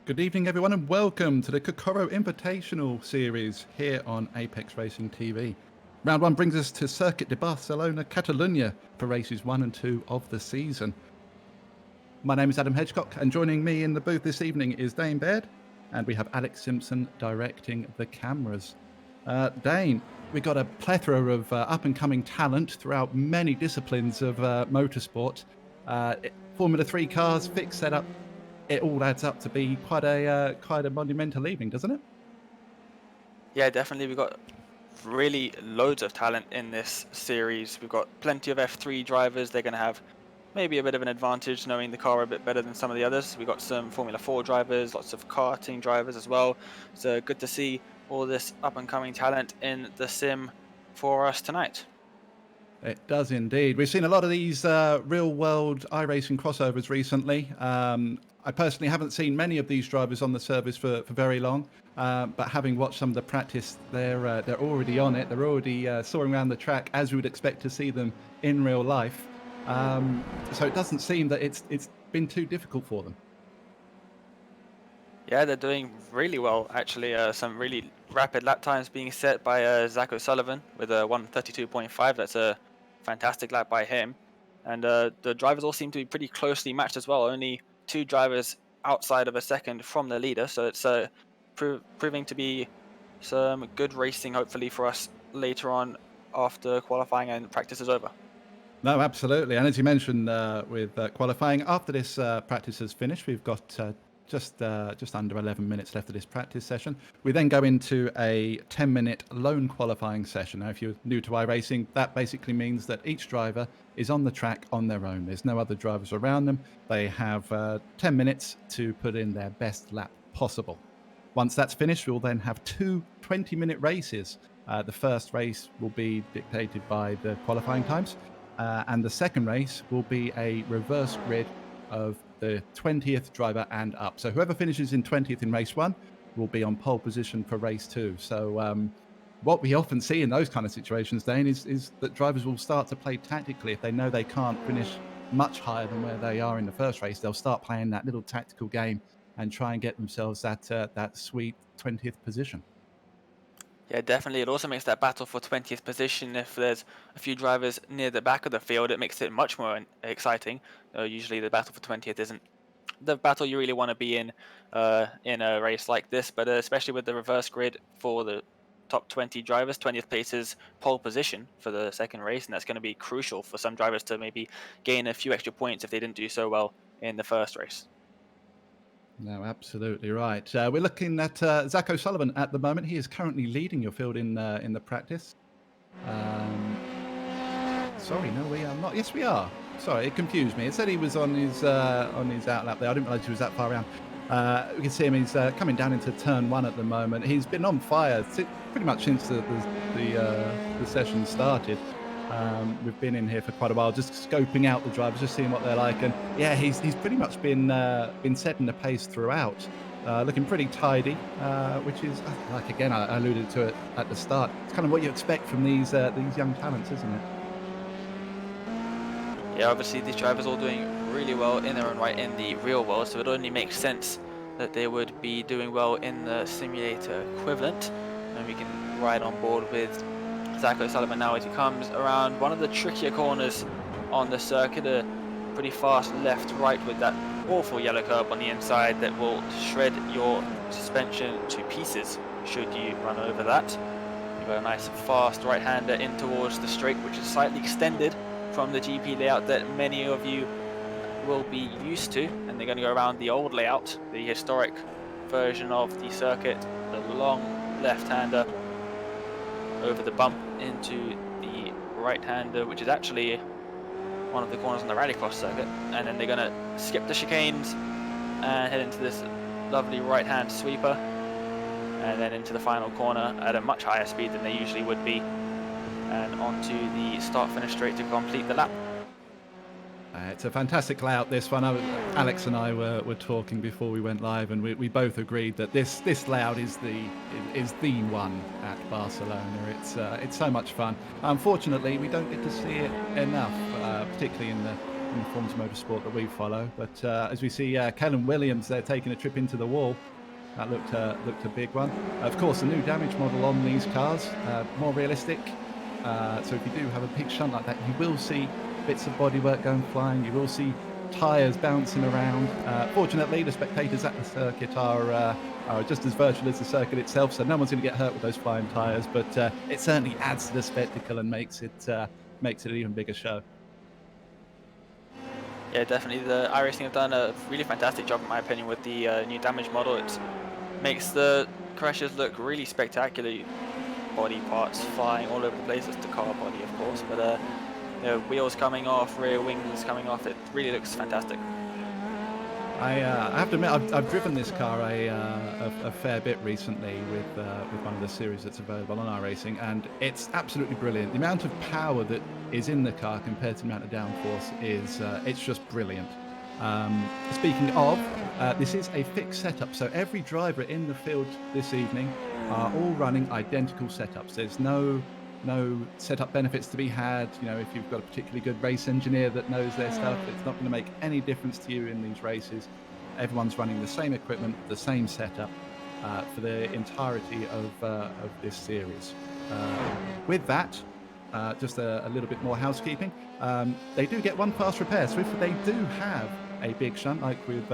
Good evening, everyone, and welcome to the Kokoro Invitational series here on Apex Racing TV. Round one brings us to Circuit de Barcelona, Catalunya for races 1 and 2 of the season. My name is Adam Hedgecock, and joining me in the booth this evening is Dane Baird, and we have Alex Simpson directing the cameras. Dane, we got a plethora of up-and-coming talent throughout many disciplines of motorsport. Formula 3 cars, fixed setup, it all adds up to be quite a monumental evening, doesn't it? Yeah, definitely. We've got really loads of talent in this series. We've got plenty of F3 drivers. They're going to have maybe a bit of an advantage knowing the car a bit better than some of the others. We've got some Formula 4 drivers, lots of karting drivers as well. So good to see all this up and coming talent in the sim for us tonight. It does indeed. We've seen a lot of these real-world iRacing crossovers recently. I personally haven't seen many of these drivers on the service for very long, but having watched some of the practice, they're already on it. They're already soaring around the track as we would expect to see them in real life. So it doesn't seem that it's been too difficult for them. Yeah, they're doing really well, actually. Some really rapid lap times being set by Zach O'Sullivan with a 1:32.5. That's a fantastic lap by him. And the drivers all seem to be pretty closely matched as well. Only two drivers outside of a second from the leader. So it's proving to be some good racing, hopefully, for us later on after qualifying and practice is over. No, absolutely. And as you mentioned with qualifying, after this practice has finished, we've got just under 11 minutes left of this practice session. We then go into a 10-minute lone qualifying session. Now, if you're new to iRacing, that basically means that each driver is on the track on their own. There's no other drivers around them. They have 10 minutes to put in their best lap possible. Once that's finished, we'll then have two 20-minute races. The first race will be dictated by the qualifying times. And the second race will be a reverse grid of the 20th driver and up. So whoever finishes in 20th in race one will be on pole position for race two. So what we often see in those kind of situations, Dane, is that drivers will start to play tactically. If they know they can't finish much higher than where they are in the first race, they'll start playing that little tactical game and try and get themselves that sweet 20th position. Yeah, definitely. It also makes that battle for 20th position. If there's a few drivers near the back of the field, it makes it much more exciting. Usually, the battle for 20th isn't the battle you really want to be in a race like this, but especially with the reverse grid for the top 20 drivers, 20th place is pole position for the second race, and that's going to be crucial for some drivers to maybe gain a few extra points if they didn't do so well in the first race. No, absolutely right. We're looking at Zach O'Sullivan at the moment. He is currently leading your field in the practice. Um, Sorry, no, we are not. Yes, we are. Sorry, it confused me. It said he was on his outlap there. I didn't realise he was that far around. We can see him. He's coming down into turn one at the moment. He's been on fire pretty much since the session started. We've been in here for quite a while, just scoping out the drivers, just seeing what they're like, and yeah, he's pretty much been setting the pace throughout, looking pretty tidy, which is like again I alluded to it at the start. It's kind of what you expect from these young talents, isn't it? Yeah, obviously these drivers all doing really well in their own right in the real world, so it only makes sense that they would be doing well in the simulator equivalent, and we can ride on board with Zach O'Sullivan now as he comes around one of the trickier corners on the circuit, a pretty fast left-right with that awful yellow curb on the inside that will shred your suspension to pieces should you run over that. You've got a nice fast right-hander in towards the straight, which is slightly extended from the GP layout that many of you will be used to, and they're going to go around the old layout, the historic version of the circuit, the long left-hander over the bump into the right-hander, which is actually one of the corners on the rallycross circuit, and then they're going to skip the chicanes and head into this lovely right-hand sweeper, and then into the final corner at a much higher speed than they usually would be, and onto the start-finish straight to complete the lap. It's a fantastic layout, this one. Alex and I were talking before we went live, and we both agreed that this layout is the one at Barcelona. It's so much fun. Unfortunately, we don't get to see it enough, particularly in the forms of motorsport that we follow. But as we see Kellen Williams there taking a trip into the wall, that looked a big one. Of course, the new damage model on these cars, more realistic. So if you do have a big shunt like that, you will see bits of bodywork going flying. You will see tyres bouncing around. Fortunately, the spectators at the circuit are just as virtual as the circuit itself, so no one's going to get hurt with those flying tyres. But it certainly adds to the spectacle and makes it an even bigger show. Yeah, definitely. The iRacing have done a really fantastic job, in my opinion, with the new damage model. It makes the crashes look really spectacular. Body parts flying all over the place. It's the car body, of course, but you know, wheels coming off, rear wings coming off. It really looks fantastic. I have to admit, I've driven this car a fair bit recently with one of the series that's available on iRacing, and it's absolutely brilliant. The amount of power that is in the car compared to the amount of downforce is it's just brilliant. Speaking of, this is a fixed setup, so every driver in the field this evening are all running identical setups. There's no setup benefits to be had. You know, if you've got a particularly good race engineer that knows their stuff, it's not going to make any difference to you in these races. Everyone's running the same equipment, the same setup for the entirety of this series. With that, just a little bit more housekeeping. They do get one fast repair, so if they do have a big shunt like we've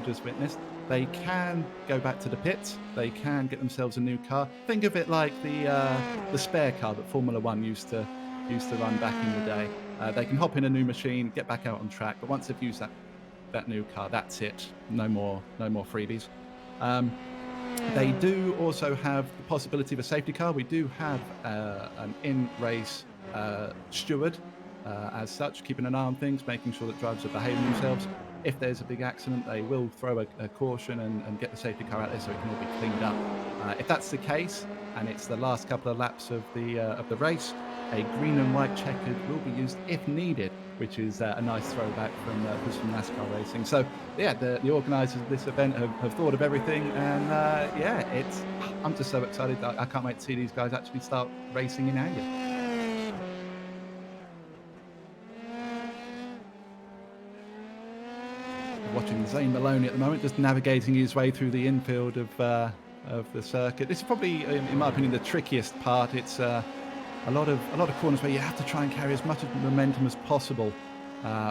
just witnessed, they can go back to the pits. They can get themselves a new car. Think of it like the spare car that Formula One used to run back in the day. They can hop in a new machine, get back out on track. But once they've used that new car, that's it. No more freebies. They do also have the possibility of a safety car. We do have an in-race steward as such, keeping an eye on things, making sure that drivers are behaving themselves. If there's a big accident, they will throw a caution and get the safety car out there so it can all be cleaned up. If that's the case, and it's the last couple of laps of the race, a green and white checkered will be used if needed, which is a nice throwback from NASCAR racing. So yeah, the organisers of this event have thought of everything, and I'm just so excited. I can't wait to see these guys actually start racing in anger. Watching Zane Maloney at the moment, just navigating his way through the infield of the circuit. This is probably, in my opinion, the trickiest part. It's a lot of corners where you have to try and carry as much of the momentum as possible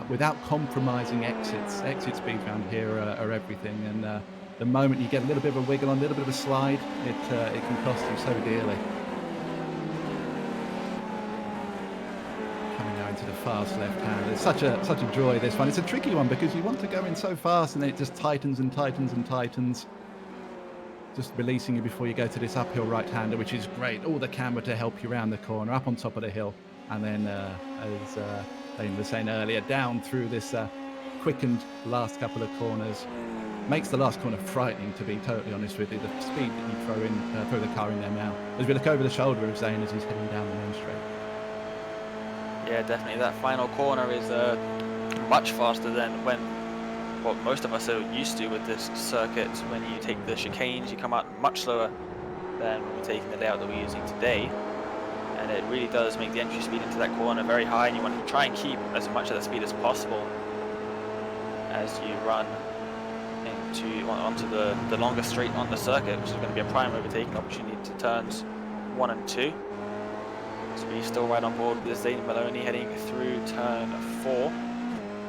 without compromising exits. Exit speeds around here are everything, and the moment you get a little bit of a wiggle on, a little bit of a slide, it can cost you so dearly. To the fast left hand. It's such a joy, this one. It's a tricky one because you want to go in so fast and then it just tightens and tightens and tightens, just releasing you before you go to this uphill right-hander, which is great. All the camber to help you around the corner, up on top of the hill, and then as Dane was saying earlier, down through this quickened last couple of corners. Makes the last corner frightening, to be totally honest with you, the speed that you throw the car in there now. As we look over the shoulder of Zane as he's heading down the main straight. Yeah, definitely. That final corner is much faster than what most of us are used to with this circuit. When you take the chicanes, you come out much slower than when we're taking the layout that we're using today. And it really does make the entry speed into that corner very high, and you want to try and keep as much of that speed as possible as you run onto the longer straight on the circuit, which is going to be a prime overtaking opportunity to turns 1 and 2. So we're still right on board with Zane Maloney heading through turn 4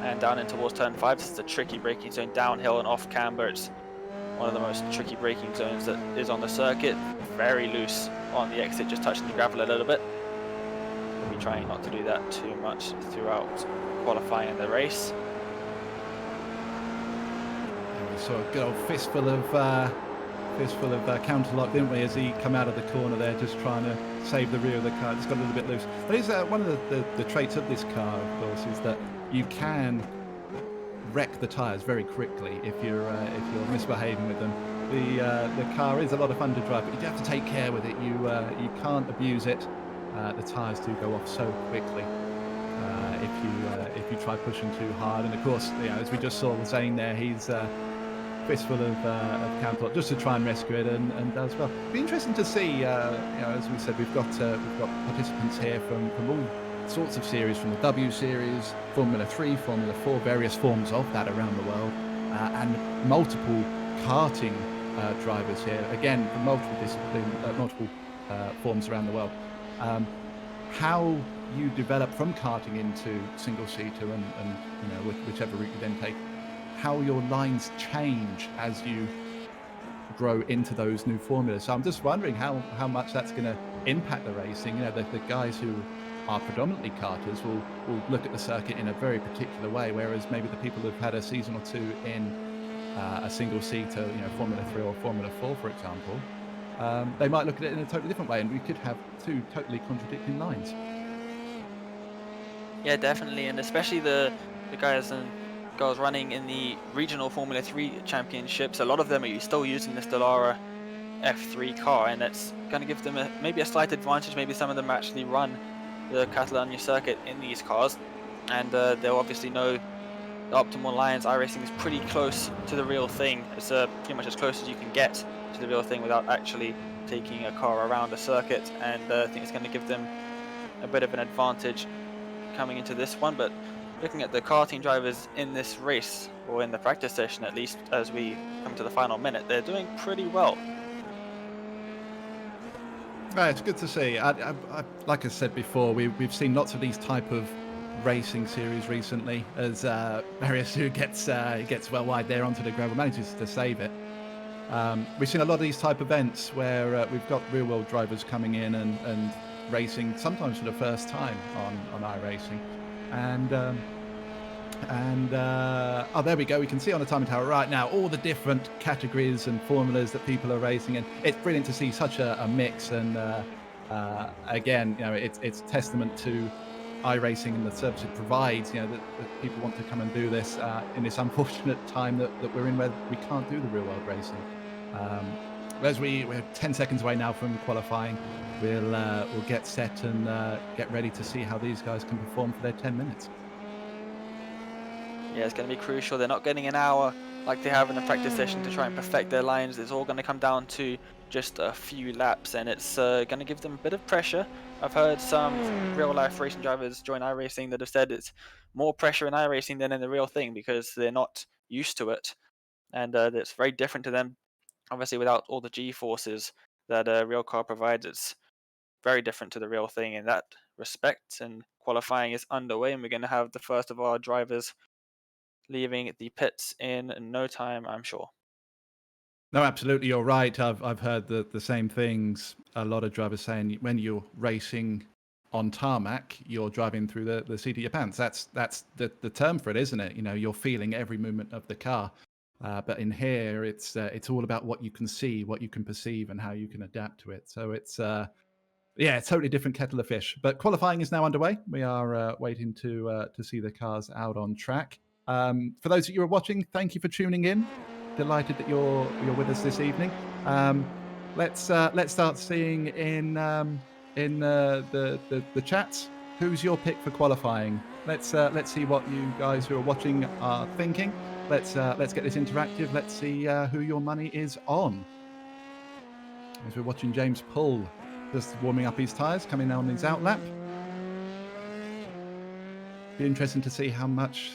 and down in towards turn 5. This is a tricky braking zone, downhill and off camber. It's one of the most tricky braking zones that is on the circuit. Very loose on the exit, just touching the gravel a little bit. We'll be trying not to do that too much throughout qualifying the race. And we saw a good old fistful of counterlock, didn't we, as he come out of the corner there, just trying to save the rear of the car. It's got a little bit loose. But it's one of the traits of this car, of course, is that you can wreck the tyres very quickly if you're misbehaving with them. The car is a lot of fun to drive, but you do have to take care with it. You can't abuse it. The tyres do go off so quickly if you try pushing too hard. And of course, as we just saw with Zane there, he's fistful of counterlock just to try and rescue it, and does well. It'll be interesting to see. As we said, we've got participants here from all sorts of series from the W Series, Formula 3, Formula 4, various forms of that around the world, and multiple karting drivers here, again, from multiple disciplines, multiple forms around the world. Um, how you develop from karting into single seater and whichever route you then take, how your lines change as you grow into those new formulas. So I'm just wondering how much that's going to impact the racing. The guys who are predominantly karters will look at the circuit in a very particular way, whereas maybe the people who've had a season or two in a single seater, Formula 3 or Formula 4, for example, they might look at it in a totally different way, and we could have two totally contradicting lines. Yeah, definitely, and especially the guys and girls running in the regional Formula 3 championships. A lot of them are still using the Stellara F3 car, and that's going to give them maybe a slight advantage. Maybe some of them actually run the Catalunya circuit in these cars, and they'll obviously know the optimal lines. iRacing is pretty close to the real thing. It's pretty much as close as you can get to the real thing without actually taking a car around a circuit, and I think it's going to give them a bit of an advantage coming into this one. But looking at the karting drivers in this race, or in the practice session at least, as we come to the final minute, they're doing pretty well. Right, it's good to see. Like I said before, we've seen lots of these type of racing series recently, as Marius, who gets well wide there onto the gravel, manages to save it. We've seen a lot of these type events where we've got real world drivers coming in and racing, sometimes for the first time on iRacing, and oh, there we go. We can see on the timing tower right now all the different categories and formulas that people are racing, and it's brilliant to see such a mix. And again, it's testament to iRacing and the service it provides. That people want to come and do this in this unfortunate time that we're in, where we can't do the real world racing. As we're 10 seconds away now from qualifying, we'll get set and get ready to see how these guys can perform for their 10 minutes. Yeah, it's going to be crucial. They're not getting an hour like they have in the practice session to try and perfect their lines. It's all going to come down to just a few laps, and it's going to give them a bit of pressure. I've heard some real-life racing drivers join iRacing that have said it's more pressure in iRacing than in the real thing, because they're not used to it, and it's very different to them. Obviously, without all the G-forces that a real car provides, it's very different to the real thing in that respect. And qualifying is underway, and we're going to have the first of our drivers leaving the pits in no time, I'm sure. No, absolutely, you're right. I've heard the same things. A lot of drivers saying when you're racing on tarmac, you're driving through the seat of your pants. That's the term for it, isn't it? You're feeling every movement of the car. But in here, it's all about what you can see, what you can perceive, and how you can adapt to it. So it's a totally different kettle of fish. But qualifying is now underway. We are waiting to see the cars out on track. For those of you who are watching, thank you for tuning in. Delighted that you're with us this evening. Let's start seeing in the chats who's your pick for qualifying. Let's see what you guys who are watching are thinking. Let's get this interactive. Let's see who your money is on. As we're watching James Pull just warming up his tyres, coming on his out lap. Be interesting to see how much.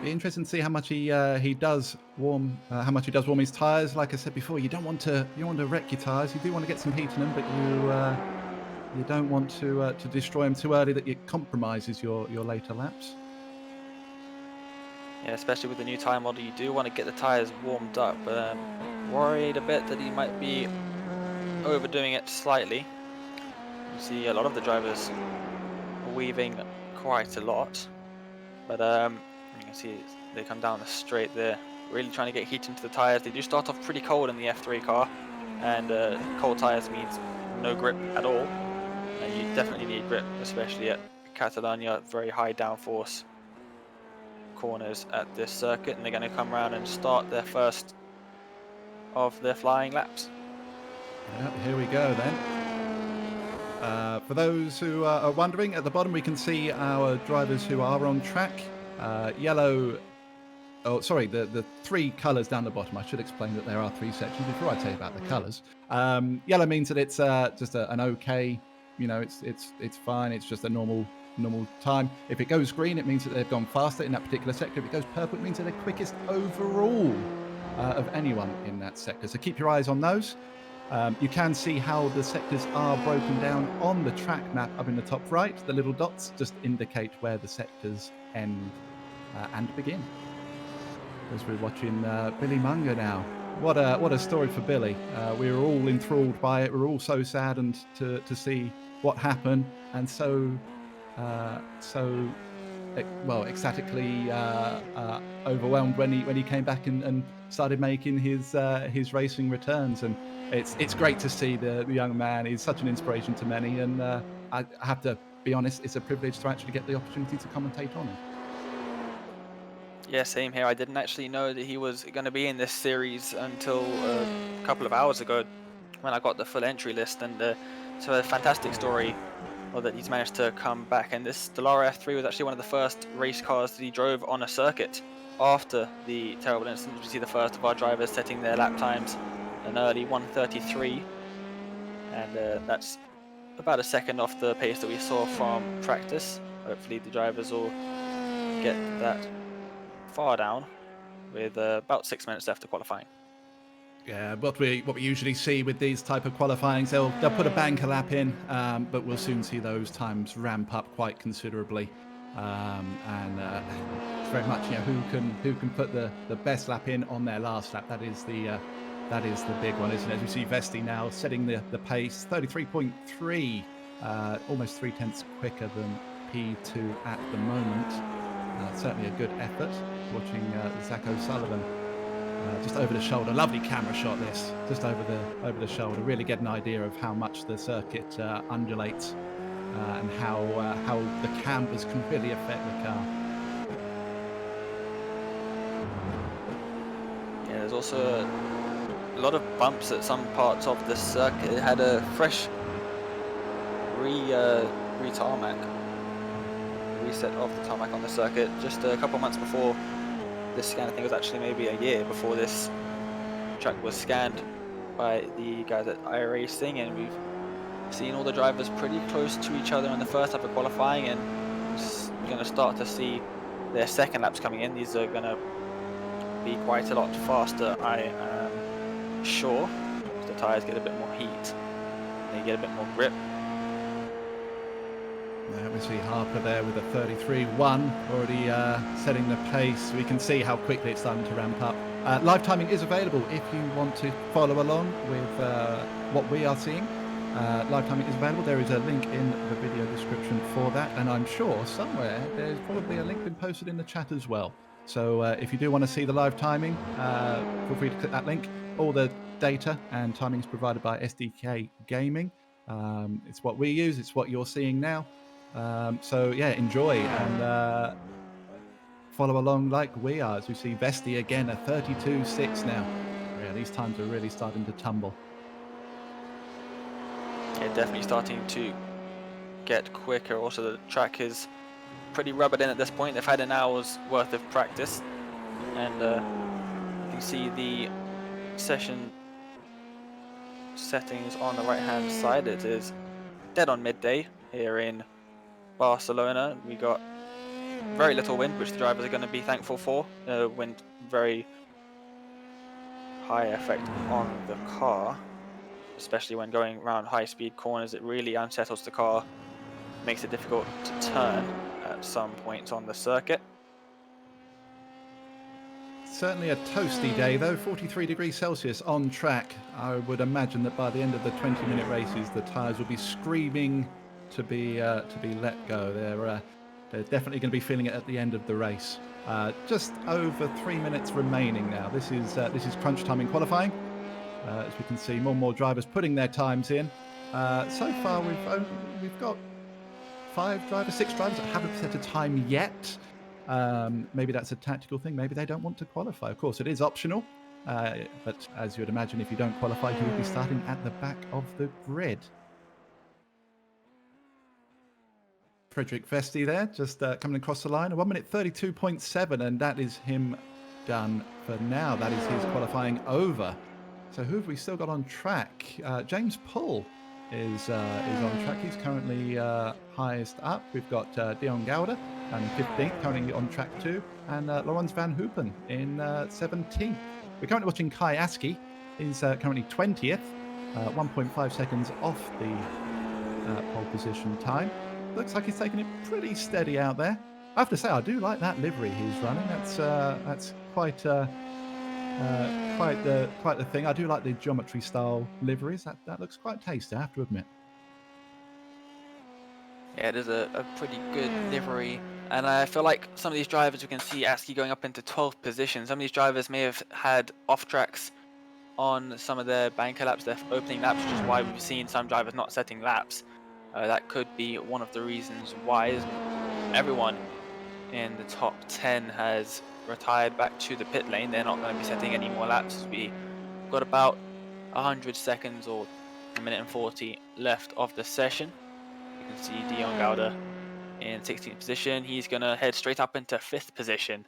Be interesting to see how much he does warm his tyres. Like I said before, you don't want to wreck your tyres. You do want to get some heat in them, but you don't want to destroy them too early that it compromises your later laps. Yeah, especially with the new tyre model, you do want to get the tyres warmed up. But worried a bit that he might be overdoing it slightly. You see a lot of the drivers weaving quite a lot, but you can see they come down the straight there, really trying to get heat into the tyres. They do start off pretty cold in the F3 car, and cold tyres means no grip at all. And you definitely need grip, especially at Catalunya, very high downforce corners at this circuit, and they're going to come around and start their first of their flying laps. Yeah, here we go then. For those who are wondering, at the bottom we can see our drivers who are on track. Yellow Oh, sorry, the three colours down the bottom. I should explain that there are three sections before I tell you about the colours. Yellow means that it's just an okay, it's fine. It's just a normal time. If it goes green, it means that they've gone faster in that particular sector. If it goes purple, it means that they're quickest overall of anyone in that sector. So keep your eyes on those. You can see how the sectors are broken down on the track map up in the top right. The little dots just indicate where the sectors end and begin. As we're watching Billy Munger now. What a story for Billy. We were all enthralled by it. We're all so sad and to see what happened, and ecstatically overwhelmed when he came back and started making his racing returns. And it's great to see the young man. He's such an inspiration to many, and I have to be honest, it's a privilege to actually get the opportunity to commentate on him. Yeah, same here. I didn't actually know that he was going to be in this series until a couple of hours ago when I got the full entry list, and it's a fantastic story that he's managed to come back. And this Dallara F3 was actually one of the first race cars that he drove on a circuit after the terrible incident. We see the first of our drivers setting their lap times an early 1:33, and that's about a second off the pace that we saw from practice. Hopefully the drivers will get that far down with about 6 minutes left of qualifying. Yeah, what we usually see with these type of qualifyings, they'll put a banker lap in, but we'll soon see those times ramp up quite considerably, and it's very much who can put the best lap in on their last lap. That is the big one, isn't it? As we see Vesti now setting the pace, 33.3, almost 0.3 quicker than P2 at the moment. Certainly a good effort. Watching Zach O'Sullivan. Just over the shoulder, lovely camera shot. This just over the shoulder, really get an idea of how much the circuit undulates and how the cambers can really affect the car. Yeah, there's also a lot of bumps at some parts of the circuit. It had a fresh reset of the tarmac on the circuit just a couple months before this scan. I think it was actually maybe a year before this track was scanned by the guys at iRacing, and we've seen all the drivers pretty close to each other in the first lap of qualifying, and we're going to start to see their second laps coming in. These are going to be quite a lot faster, I am sure. The tyres get a bit more heat, they get a bit more grip. There we see Harper there with a 33.1, already setting the pace. We can see how quickly it's starting to ramp up. Live timing is available if you want to follow along with what we are seeing. Live timing is available. There is a link in the video description for that, and I'm sure somewhere there's probably a link been posted in the chat as well. So if you do want to see the live timing, feel free to click that link. All the data and timing is provided by SDK Gaming. It's what we use. It's what you're seeing now. So yeah, enjoy and follow along like we are, as we see Vesti again, a 32.6 now. Yeah, these times are really starting to tumble. Yeah, definitely starting to get quicker. Also, the track is pretty rubbered in at this point. They've had an hour's worth of practice, and you can see the session settings on the right hand side. It is dead on midday here in Barcelona. We got very little wind, which the drivers are going to be thankful for. Wind very high effect on the car, especially when going around high speed corners. It really unsettles the car, makes it difficult to turn at some points on the circuit. Certainly a toasty day though, 43 degrees Celsius on track. I would imagine that by the end of the 20-minute races, the tyres will be screaming to be let go. They're definitely going to be feeling it at the end of the race. Just over 3 minutes remaining now. This is crunch time in qualifying. As we can see, more and more drivers putting their times in. So far, we've got 6 drivers that haven't set a time yet. Maybe that's a tactical thing. Maybe they don't want to qualify. Of course, it is optional. But as you would imagine, if you don't qualify, you will be starting at the back of the grid. Frederick Vesti there, just coming across the line. A 1 minute 32.7, and that is him done for now. That is his qualifying over. So who have we still got on track? James Pull is on track. He's currently highest up. We've got Dion Gouda down in 15th, currently on track 2, and Laurens van Hoopen in 17th. We're currently watching Kai Aski. He's currently 20th, 1.5 seconds off the pole position time. Looks like he's taking it pretty steady out there. I have to say, I do like that livery he's running. That's quite the thing. I do like the geometry style liveries. That looks quite tasty, I have to admit. Yeah, it is a pretty good livery. And I feel like some of these drivers, we can see Aski going up into 12th position. Some of these drivers may have had off tracks on some of their banker laps, their opening laps, which is why we've seen some drivers not setting laps. That could be one of the reasons why everyone in the top 10 has retired back to the pit lane. They're not going to be setting any more laps. We've got about 100 seconds or a minute and 40 left of the session. You can see Dion Gouda in 16th position. He's going to head straight up into 5th position.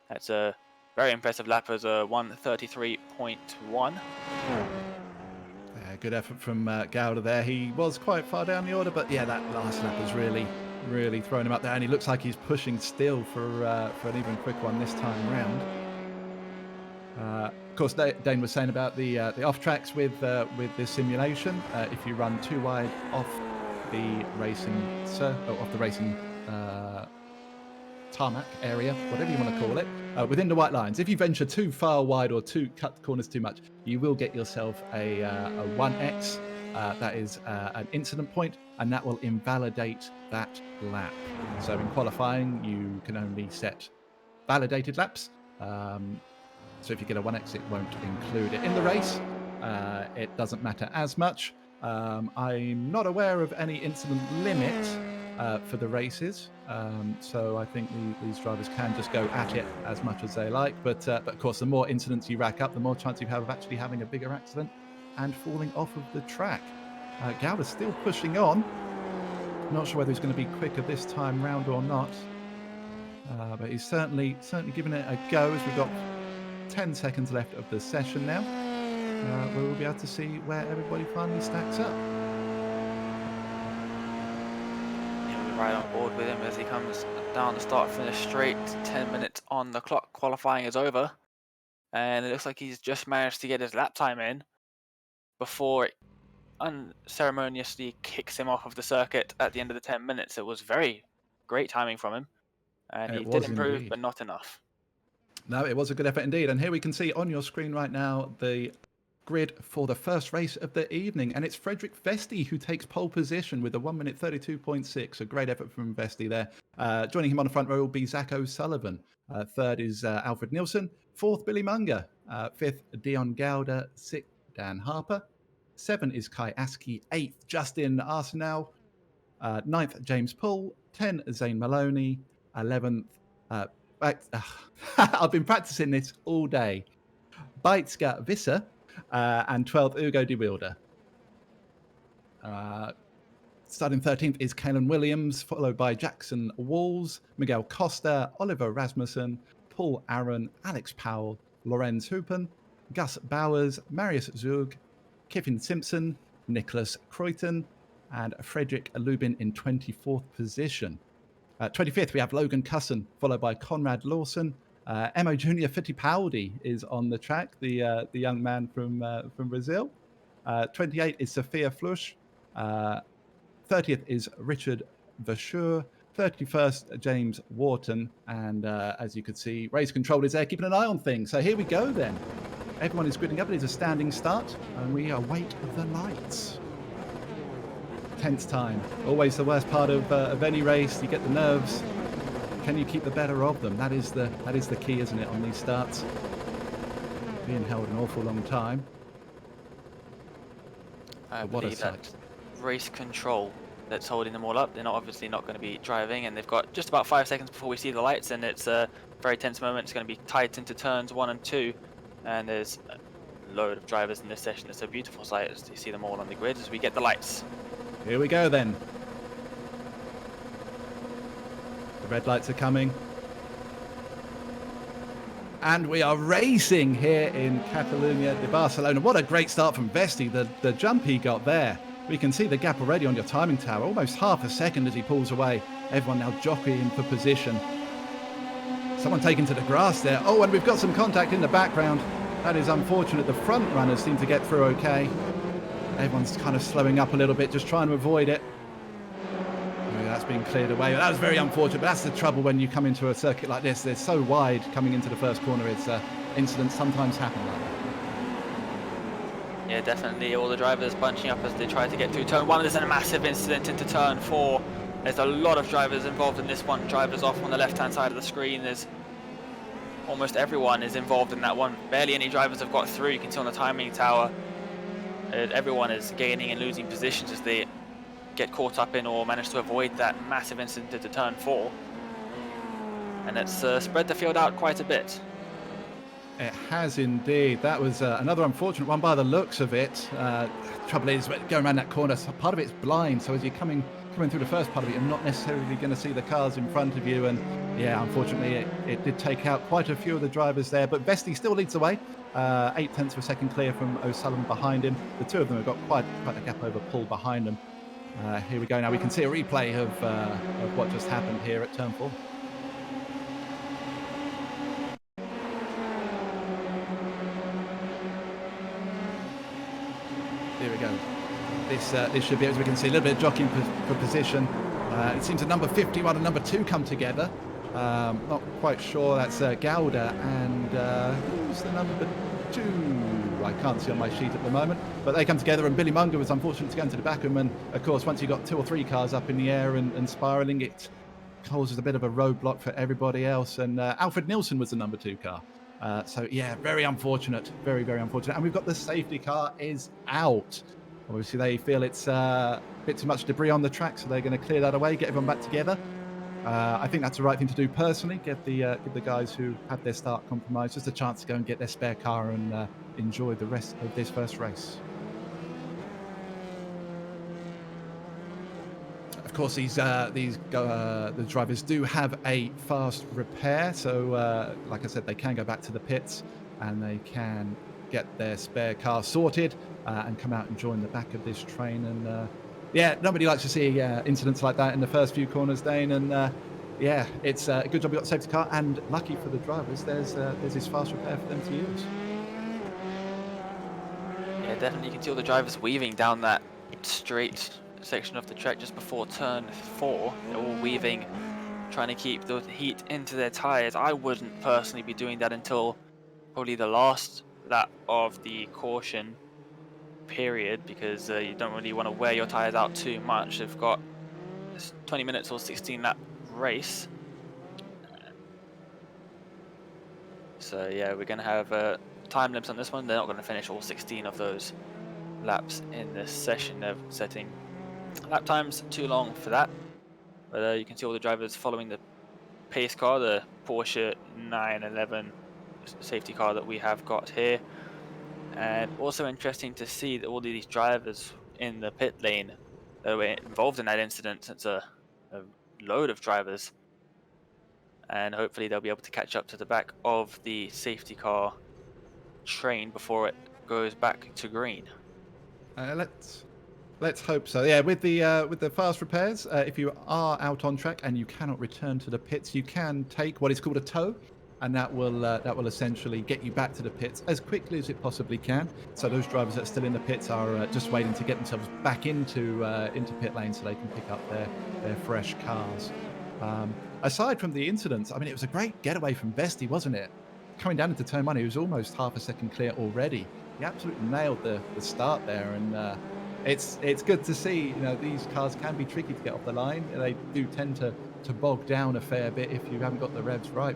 That's a very impressive lap as a 1:33.1. Good effort from Gouda there. He was quite far down the order, but yeah, that last lap has really thrown him up there, and he looks like he's pushing still for an even quick one this time round. Of course, Dane was saying about the off tracks with this simulation. If you run too wide off the racing tarmac area, whatever you want to call it, within the white lines, if you venture too far wide or cut corners too much, you will get yourself a 1x. That is an incident point, and that will invalidate that lap. So in qualifying, you can only set validated laps. So if you get a 1x, it won't include it. In the race, it doesn't matter as much. I'm not aware of any incident limit for the races, so I think these drivers can just go at it as much as they like. But of course, the more incidents you rack up, the more chance you have of actually having a bigger accident and falling off of the track. Gouda's still pushing on. Not sure whether he's going to be quicker this time round or not, but he's certainly giving it a go as we've got 10 seconds left of the session now. Where we'll be able to see where everybody finally stacks up. Yeah, we're right on board with him as he comes down the start-finish straight. 10 minutes on the clock. Qualifying is over, and it looks like he's just managed to get his lap time in before it unceremoniously kicks him off of the circuit at the end of the 10 minutes. It was very great timing from him, and he did improve, indeed, but not enough. No, it was a good effort indeed. And here we can see on your screen right now the grid for the first race of the evening, and it's Frederick Vesti who takes pole position with a 1:32.6. A great effort from Vesti there. Joining him on the front row will be Zach O'Sullivan. Third is Alfred Nielsen. Fourth, Billy Munger. Fifth, Dion Gouda. Sixth, Dan Harper. 7 is Kai Aski. 8th, Justin Arsenault. 9th, James Pull. 10, Zane Maloney. 11th, I've been practicing this all day. Beitska Visser. And 12th, Ugo de Wilde. Starting 13th is Kalen Williams, followed by Jackson Walls, Miguel Costa, Oliver Rasmussen, Paul Aaron, Alex Powell, Lorenz Hoopen, Gus Bowers, Marius Zug, Kevin Simpson, Nicholas Croyton, and Frederick Lubin in 24th position. 25th, we have Logan Cusson, followed by Conrad Lawson. Emo Junior Fittipaldi is on the track, the young man from Brazil. 28th is Sophia Flush. 30th is Richard Verschure. 31st, James Wharton. And as you could see, race control is there, keeping an eye on things. So here we go then. Everyone is gridding up. It is a standing start, and we await the lights. Tense time. Always the worst part of any race. You get the nerves. Can you keep the better of them? That is the key, isn't it, on these starts? Being held an awful long time. What a sight. Race control that's holding them all up. They're obviously not going to be driving, and they've got just about 5 seconds before we see the lights, and it's a very tense moment. It's going to be tight into turns 1 and 2, and there's a load of drivers in this session. It's a beautiful sight as you see them all on the grid as we get the lights. Here we go then. The red lights are coming. And we are racing here in Catalunya de Barcelona. What a great start from Vesti, the jump he got there. We can see the gap already on your timing tower, almost half a second as he pulls away. Everyone now jockeying for position. Someone taken to the grass there. Oh, and we've got some contact in the background. That is unfortunate. The front runners seem to get through okay. Everyone's kind of slowing up a little bit, just trying to avoid it. That's been cleared away. That was very unfortunate, but that's the trouble when you come into a circuit like this. They're so wide coming into the first corner. It's incidents sometimes happen like that. Yeah, definitely. All the drivers bunching up as they try to get through turn 1. There's a massive incident into turn 4. There's a lot of drivers involved in this one. Drivers off on the left-hand side of the screen. There's almost everyone is involved in that one. Barely any drivers have got through. You can see on the timing tower, everyone is gaining and losing positions as they get caught up in or manage to avoid that massive incident into turn 4. And it's spread the field out quite a bit. It has indeed. That was another unfortunate one by the looks of it. Trouble is, going around that corner, part of it's blind, so as you're coming through the first part of it, you're not necessarily going to see the cars in front of you. And yeah, unfortunately, it did take out quite a few of the drivers there. But Vesti still leads the way, 0.8 of a second clear from O'Sullivan behind him. The two of them have got quite a gap over Paul behind them. Here we go now. We can see a replay of what just happened here at turn 4. Here we go. This should be, as we can see, a little bit of jockeying for position. It seems a number 51 and number 2 come together. Not quite sure. That's Gouda and who's the number 2? I can't see on my sheet at the moment, but they come together, and Billy Munger was unfortunate to go into the back of him. And of course, once you got 2 or 3 cars up in the air and spiraling, it causes a bit of a roadblock for everybody else. And Alfred Nilsson was the number 2 car. So yeah, very unfortunate, very, very unfortunate. And we've got the safety car is out. Obviously, they feel it's a bit too much debris on the track, so they're going to clear that away, get everyone back together. I think that's the right thing to do personally. Give the guys who had their start compromised just a chance to go and get their spare car and enjoy the rest of this first race. Of course, the drivers do have a fast repair, so like I said, they can go back to the pits and they can get their spare car sorted and come out and join the back of this train. And yeah, nobody likes to see incidents like that in the first few corners, Dane. And yeah, it's a good job we got the safety car, and lucky for the drivers, there's this fast repair for them to use. Yeah, definitely. You can see all the drivers weaving down that straight section of the track just before turn 4. They're all weaving, trying to keep the heat into their tires. I wouldn't personally be doing that until probably the last lap of the caution period, because you don't really want to wear your tires out too much. They've got 20 minutes or 16 lap race, so yeah, we're going to have time limits on this one. They're not going to finish all 16 of those laps in this session. They're setting lap times too long for that, but you can see all the drivers following the pace car, the Porsche 911 safety car that we have got here. And also interesting to see that all of these drivers in the pit lane that were involved in that incident. It's a load of drivers, and hopefully they'll be able to catch up to the back of the safety car train before it goes back to green. Let's hope so. Yeah, with the fast repairs, if you are out on track and you cannot return to the pits, you can take what is called a tow, and that will essentially get you back to the pits as quickly as it possibly can. So those drivers that are still in the pits are just waiting to get themselves back into pit lane so they can pick up their fresh cars. Aside from the incidents, I mean, it was a great getaway from Vesti, wasn't it? Coming down into turn 1, he was almost half a second clear already. He absolutely nailed the start there, and it's good to see. You know, these cars can be tricky to get off the line. They do tend to bog down a fair bit if you haven't got the revs right,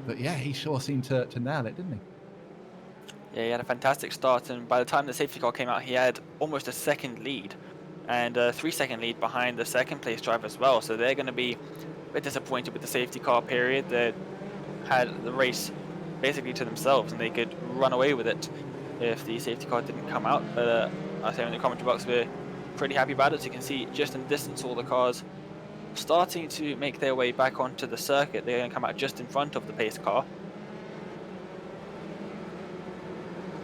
but yeah, he sure seemed to nail it, didn't he? Yeah, he had a fantastic start, and by the time the safety car came out, he had almost a second lead, and a 3-second lead behind the second place driver as well. So they're going to be a bit disappointed with the safety car period. They had the race basically to themselves, and they could run away with it if the safety car didn't come out. But I say in the commentary box, we're pretty happy about it. So you can see just in the distance all the cars starting to make their way back onto the circuit. They're going to come out just in front of the pace car,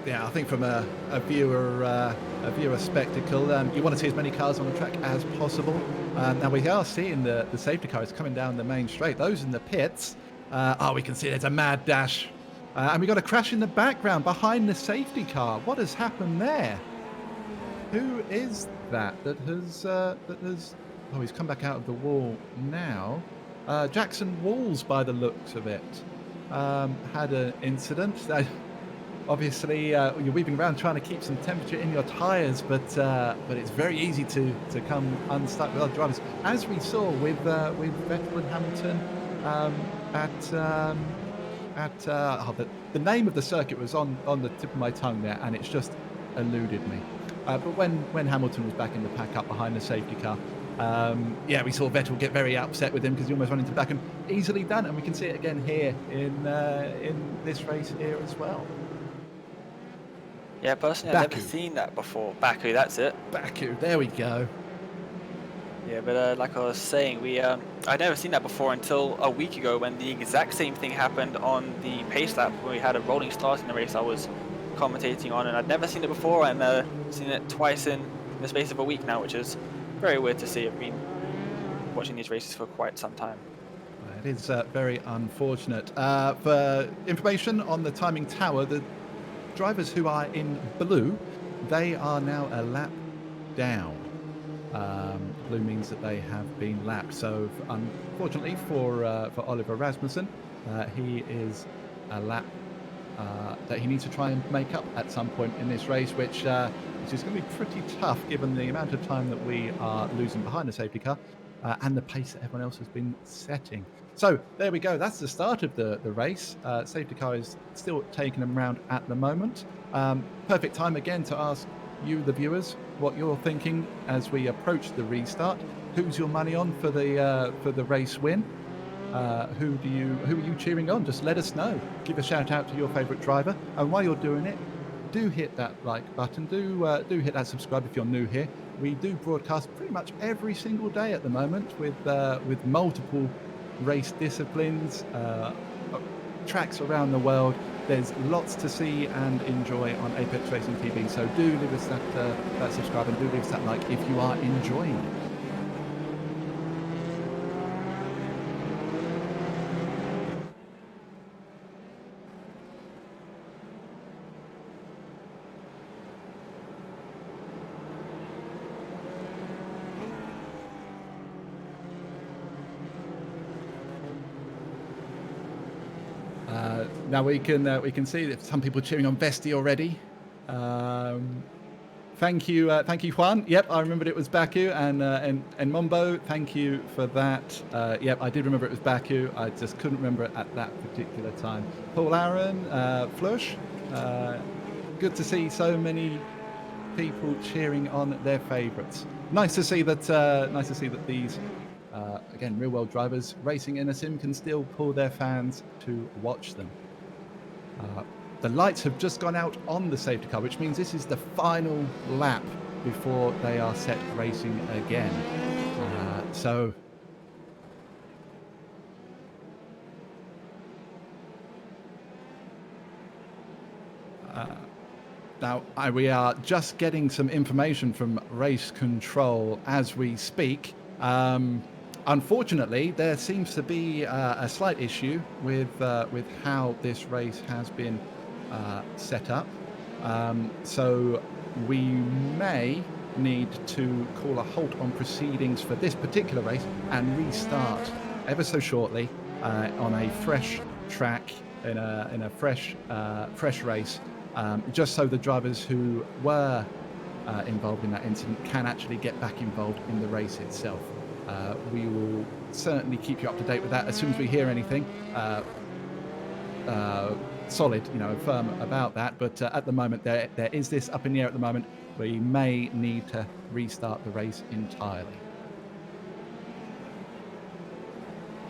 Yeah, I think from a viewer spectacle, you want to see as many cars on the track as possible. Now we are seeing the safety cars coming down the main straight. Those in the pits. We can see there's a mad dash, and we got a crash in the background behind the safety car. What has happened there? Who is that? That has? Oh, he's come back out of the wall now. Jackson Walls, by the looks of it, had an incident. Obviously, you're weaving around trying to keep some temperature in your tyres, but it's very easy to come unstuck with other drivers, as we saw with Vettel and Hamilton the name of the circuit was on the tip of my tongue there, and it's just eluded me. But when Hamilton was back in the pack up behind the safety car, we saw Vettel get very upset with him because he almost ran into the back, and easily done. And we can see it again here in this race here as well. Yeah, personally, I've never seen that before. Baku, that's it. Baku, there we go. Yeah, but like I was saying, I'd never seen that before until a week ago when the exact same thing happened on the pace lap when we had a rolling start in the race I was commentating on, and I'd never seen it before, and seen it twice in the space of a week now, which is very weird to see. I've been watching these races for quite some time. It is very unfortunate. For information on the timing tower, the drivers who are in blue, they are now a lap down. Blue means that they have been lapped. So unfortunately for Oliver Rasmussen, he is a lap that he needs to try and make up at some point in this race, which is going to be pretty tough given the amount of time that we are losing behind the safety car and the pace that everyone else has been setting. So there we go. That's the start of the race. Safety car is still taking them round at the moment. Perfect time again to ask you, the viewers, what you're thinking as we approach the restart. Who's your money on for the race win? Who are you cheering on? Just let us know. Give a shout out to your favourite driver, and while you're doing it, do hit that like button. Do hit that subscribe if you're new here. We do broadcast pretty much every single day at the moment with multiple race disciplines, tracks around the world. There's lots to see and enjoy on Apex Racing TV. So do leave us that subscribe and do leave us that like if you are enjoying it. Now we can see that some people cheering on Vesti already. Thank you, Juan. Yep, I remembered it was Baku, and Mombo, thank you for that. Yep, I did remember it was Baku. I just couldn't remember it at that particular time. Paul Aaron, Flush, good to see so many people cheering on their favourites. Nice to see that these. Again, real-world drivers racing in a sim can still pull their fans to watch them. The lights have just gone out on the safety car, which means this is the final lap before they are set racing again. Now, we are just getting some information from race control as we speak. Unfortunately, there seems to be a slight issue with how this race has been set up. So we may need to call a halt on proceedings for this particular race and restart ever so shortly on a fresh track in a fresh race, just so the drivers who were involved in that incident can actually get back involved in the race itself. We will certainly keep you up to date with that as soon as we hear anything solid, firm about that. But at the moment, there is this up in the air at the moment. We may need to restart the race entirely.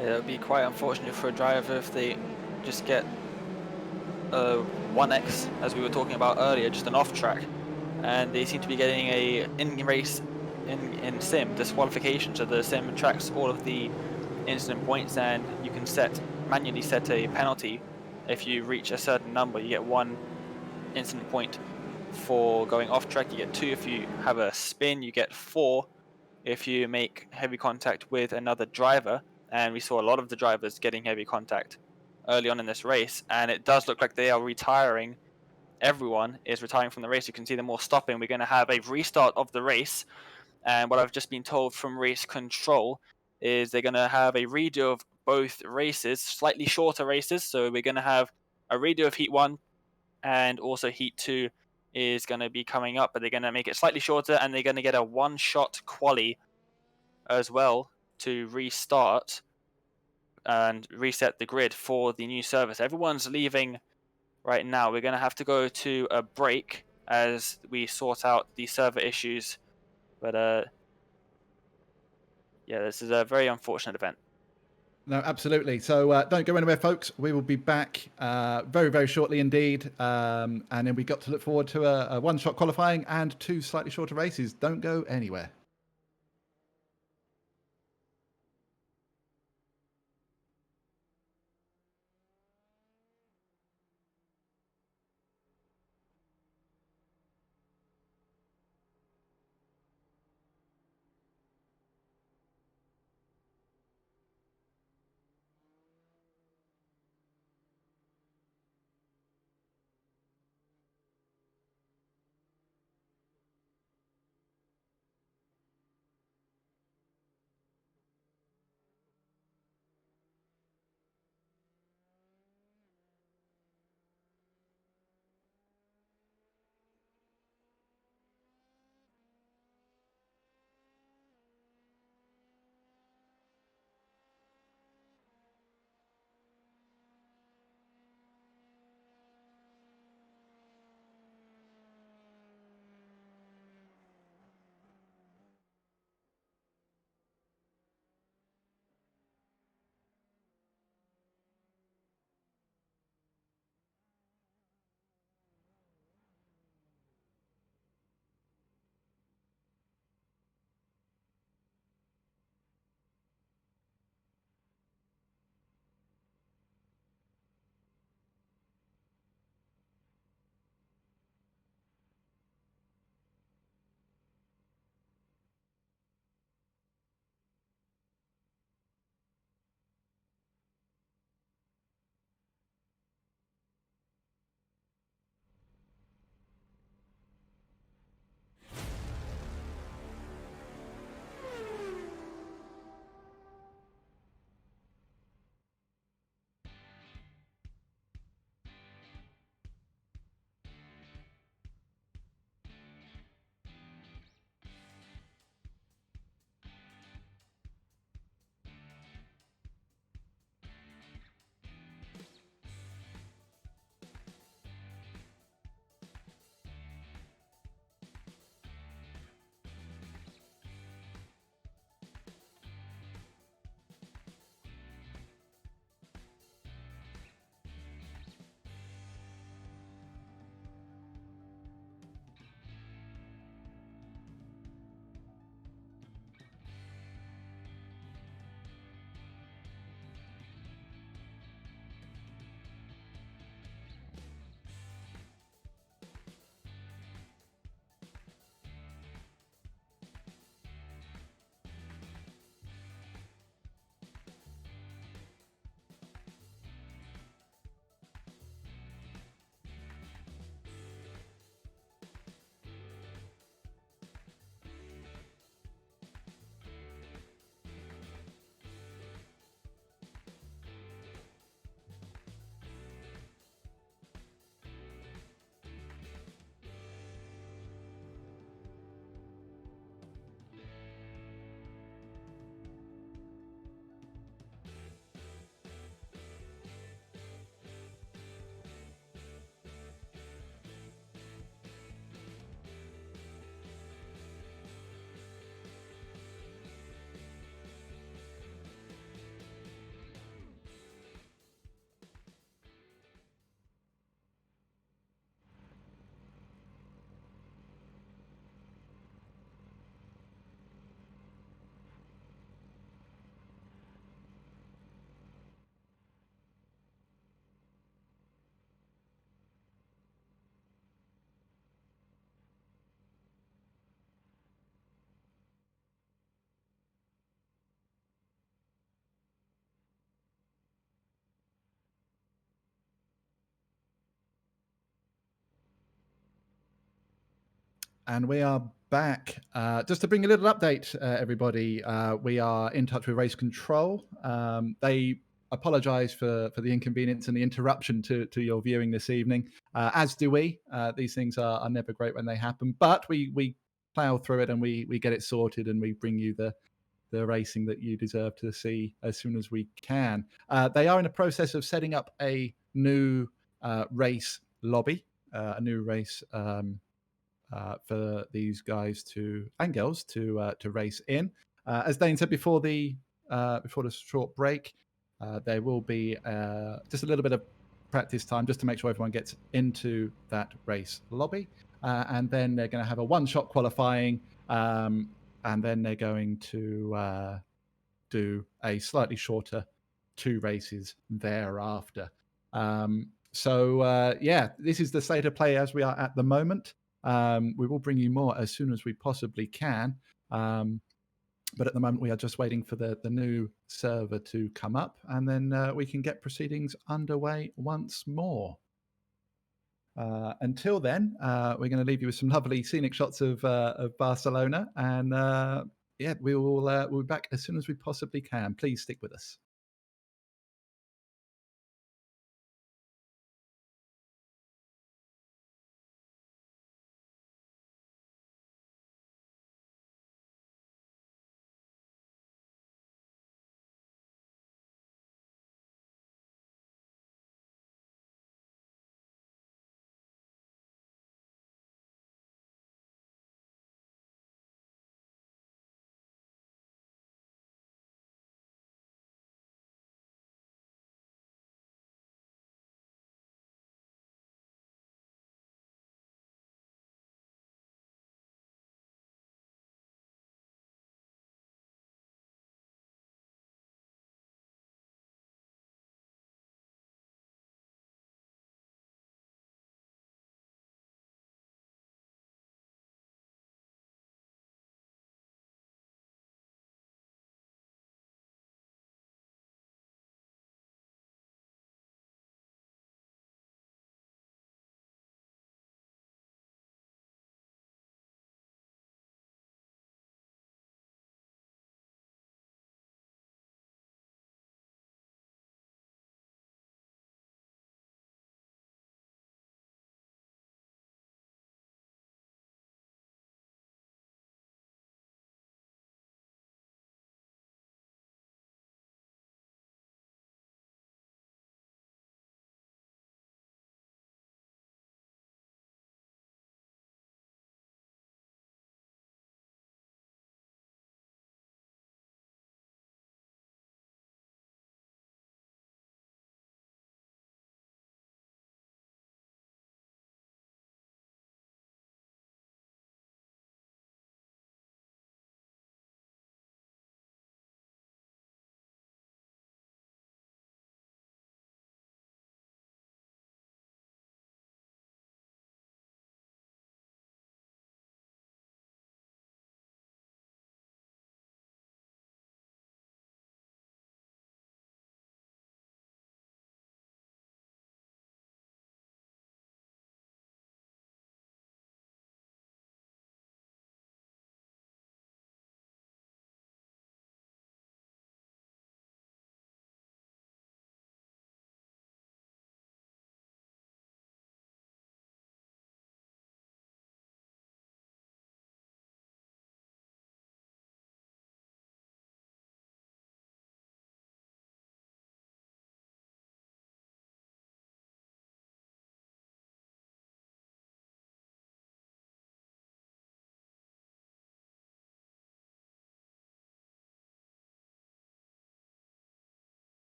Yeah, it would be quite unfortunate for a driver if they just get 1x, as we were talking about earlier, just an off track, and they seem to be getting a in-race in sim disqualification. So the sim tracks all of the incident points, and you can manually set a penalty. If you reach a certain number, you get one incident point for going off track. You get 2 if you have a spin. You get 4 if you make heavy contact with another driver. And we saw a lot of the drivers getting heavy contact early on in this race, and it does look like they are retiring. Everyone is retiring from the race. You can see them all stopping. We're going to have a restart of the race, and what I've just been told from race control is they're going to have a redo of both races, slightly shorter races. So we're going to have a redo of Heat 1, and also Heat 2 is going to be coming up, but they're going to make it slightly shorter, and they're going to get a one-shot quali as well to restart and reset the grid for the new service. Everyone's leaving right now. We're going to have to go to a break as we sort out the server issues. But yeah, this is a very unfortunate event. No, absolutely. So don't go anywhere, folks. We will be back very, very shortly indeed. And then we got to look forward to a one-shot qualifying and 2 slightly shorter races. Don't go anywhere. And we are back. Just to bring a little update, everybody, we are in touch with Race Control. They apologise for the inconvenience and the interruption to your viewing this evening, as do we. These things are never great when they happen, but we plough through it and we get it sorted and we bring you the racing that you deserve to see as soon as we can. They are in the process of setting up a new race lobby, a new race for these guys to and girls to race in. As Dane said before the short break, there will be just a little bit of practice time just to make sure everyone gets into that race lobby, and then they're going to have a one-shot qualifying, and then they're going to do a slightly shorter two races thereafter. Yeah, this is the state of play as we are at the moment. We will bring you more as soon as we possibly can. But at the moment, we are just waiting for the new server to come up, and then we can get proceedings underway once more. Until then, we're going to leave you with some lovely scenic shots of Barcelona, and yeah, we'll be back as soon as we possibly can. Please stick with us.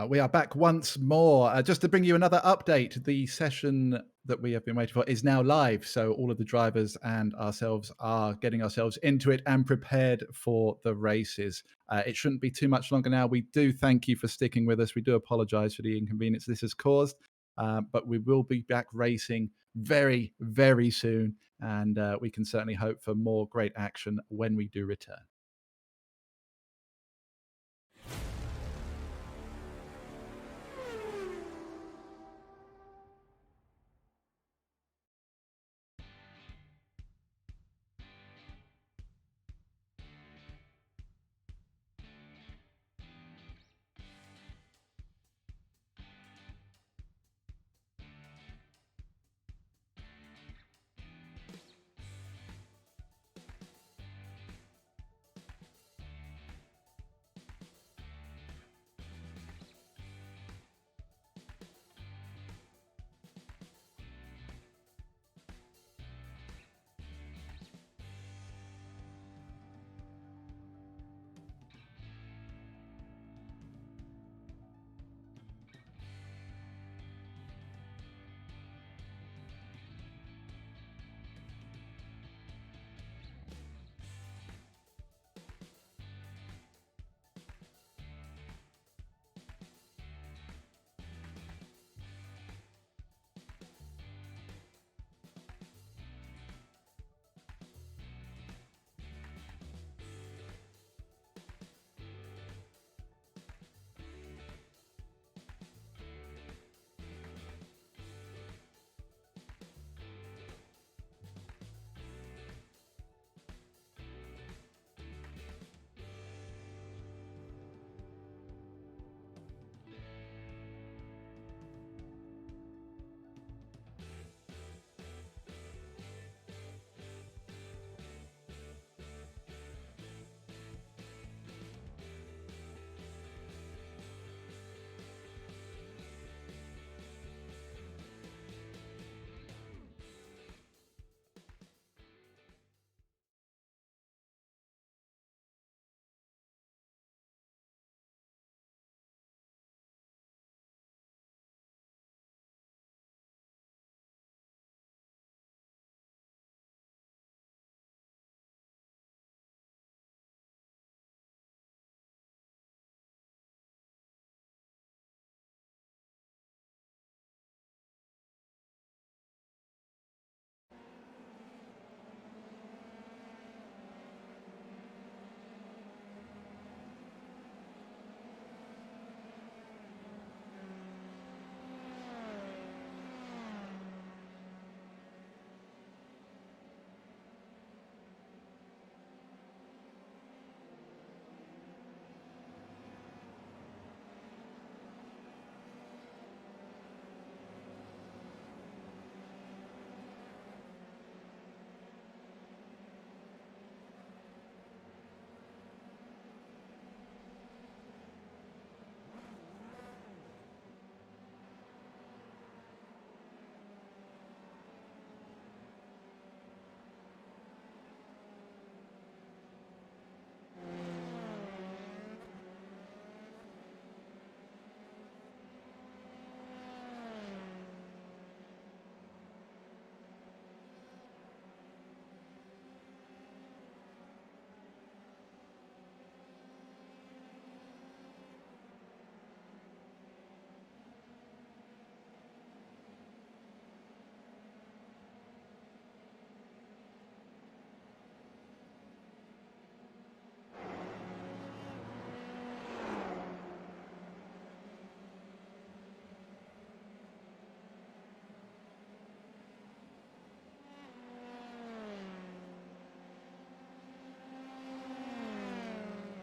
We are back once more. Just to bring you another update, the session that we have been waiting for is now live. So all of the drivers and ourselves are getting ourselves into it and prepared for the races. It shouldn't be too much longer now. We do thank you for sticking with us. We do apologize for the inconvenience this has caused, but we will be back racing very, very soon. And we can certainly hope for more great action when we do return.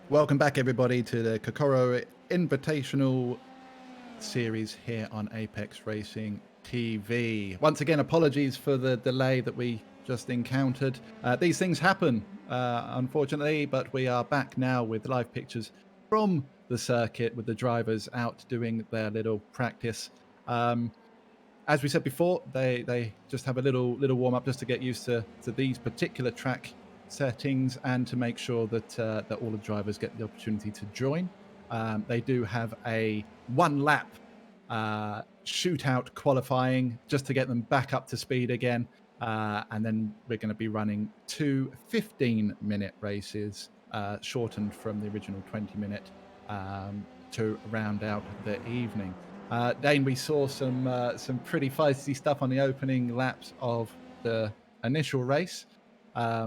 Welcome back, everybody, to the Kokoro Invitational series here on Apex Racing TV. Once again, apologies for the delay that we just encountered. These things happen, unfortunately, but we are back now with live pictures from the circuit with the drivers out doing their little practice. As we said before, they just have a little warm up just to get used to these particular track settings and to make sure that that all the drivers get the opportunity to join. They do have a 1 lap shootout qualifying just to get them back up to speed again. And then we're going to be running 2 15-minute races, shortened from the original 20-minute, to round out the evening. Dane, we saw some pretty feisty stuff on the opening laps of the initial race.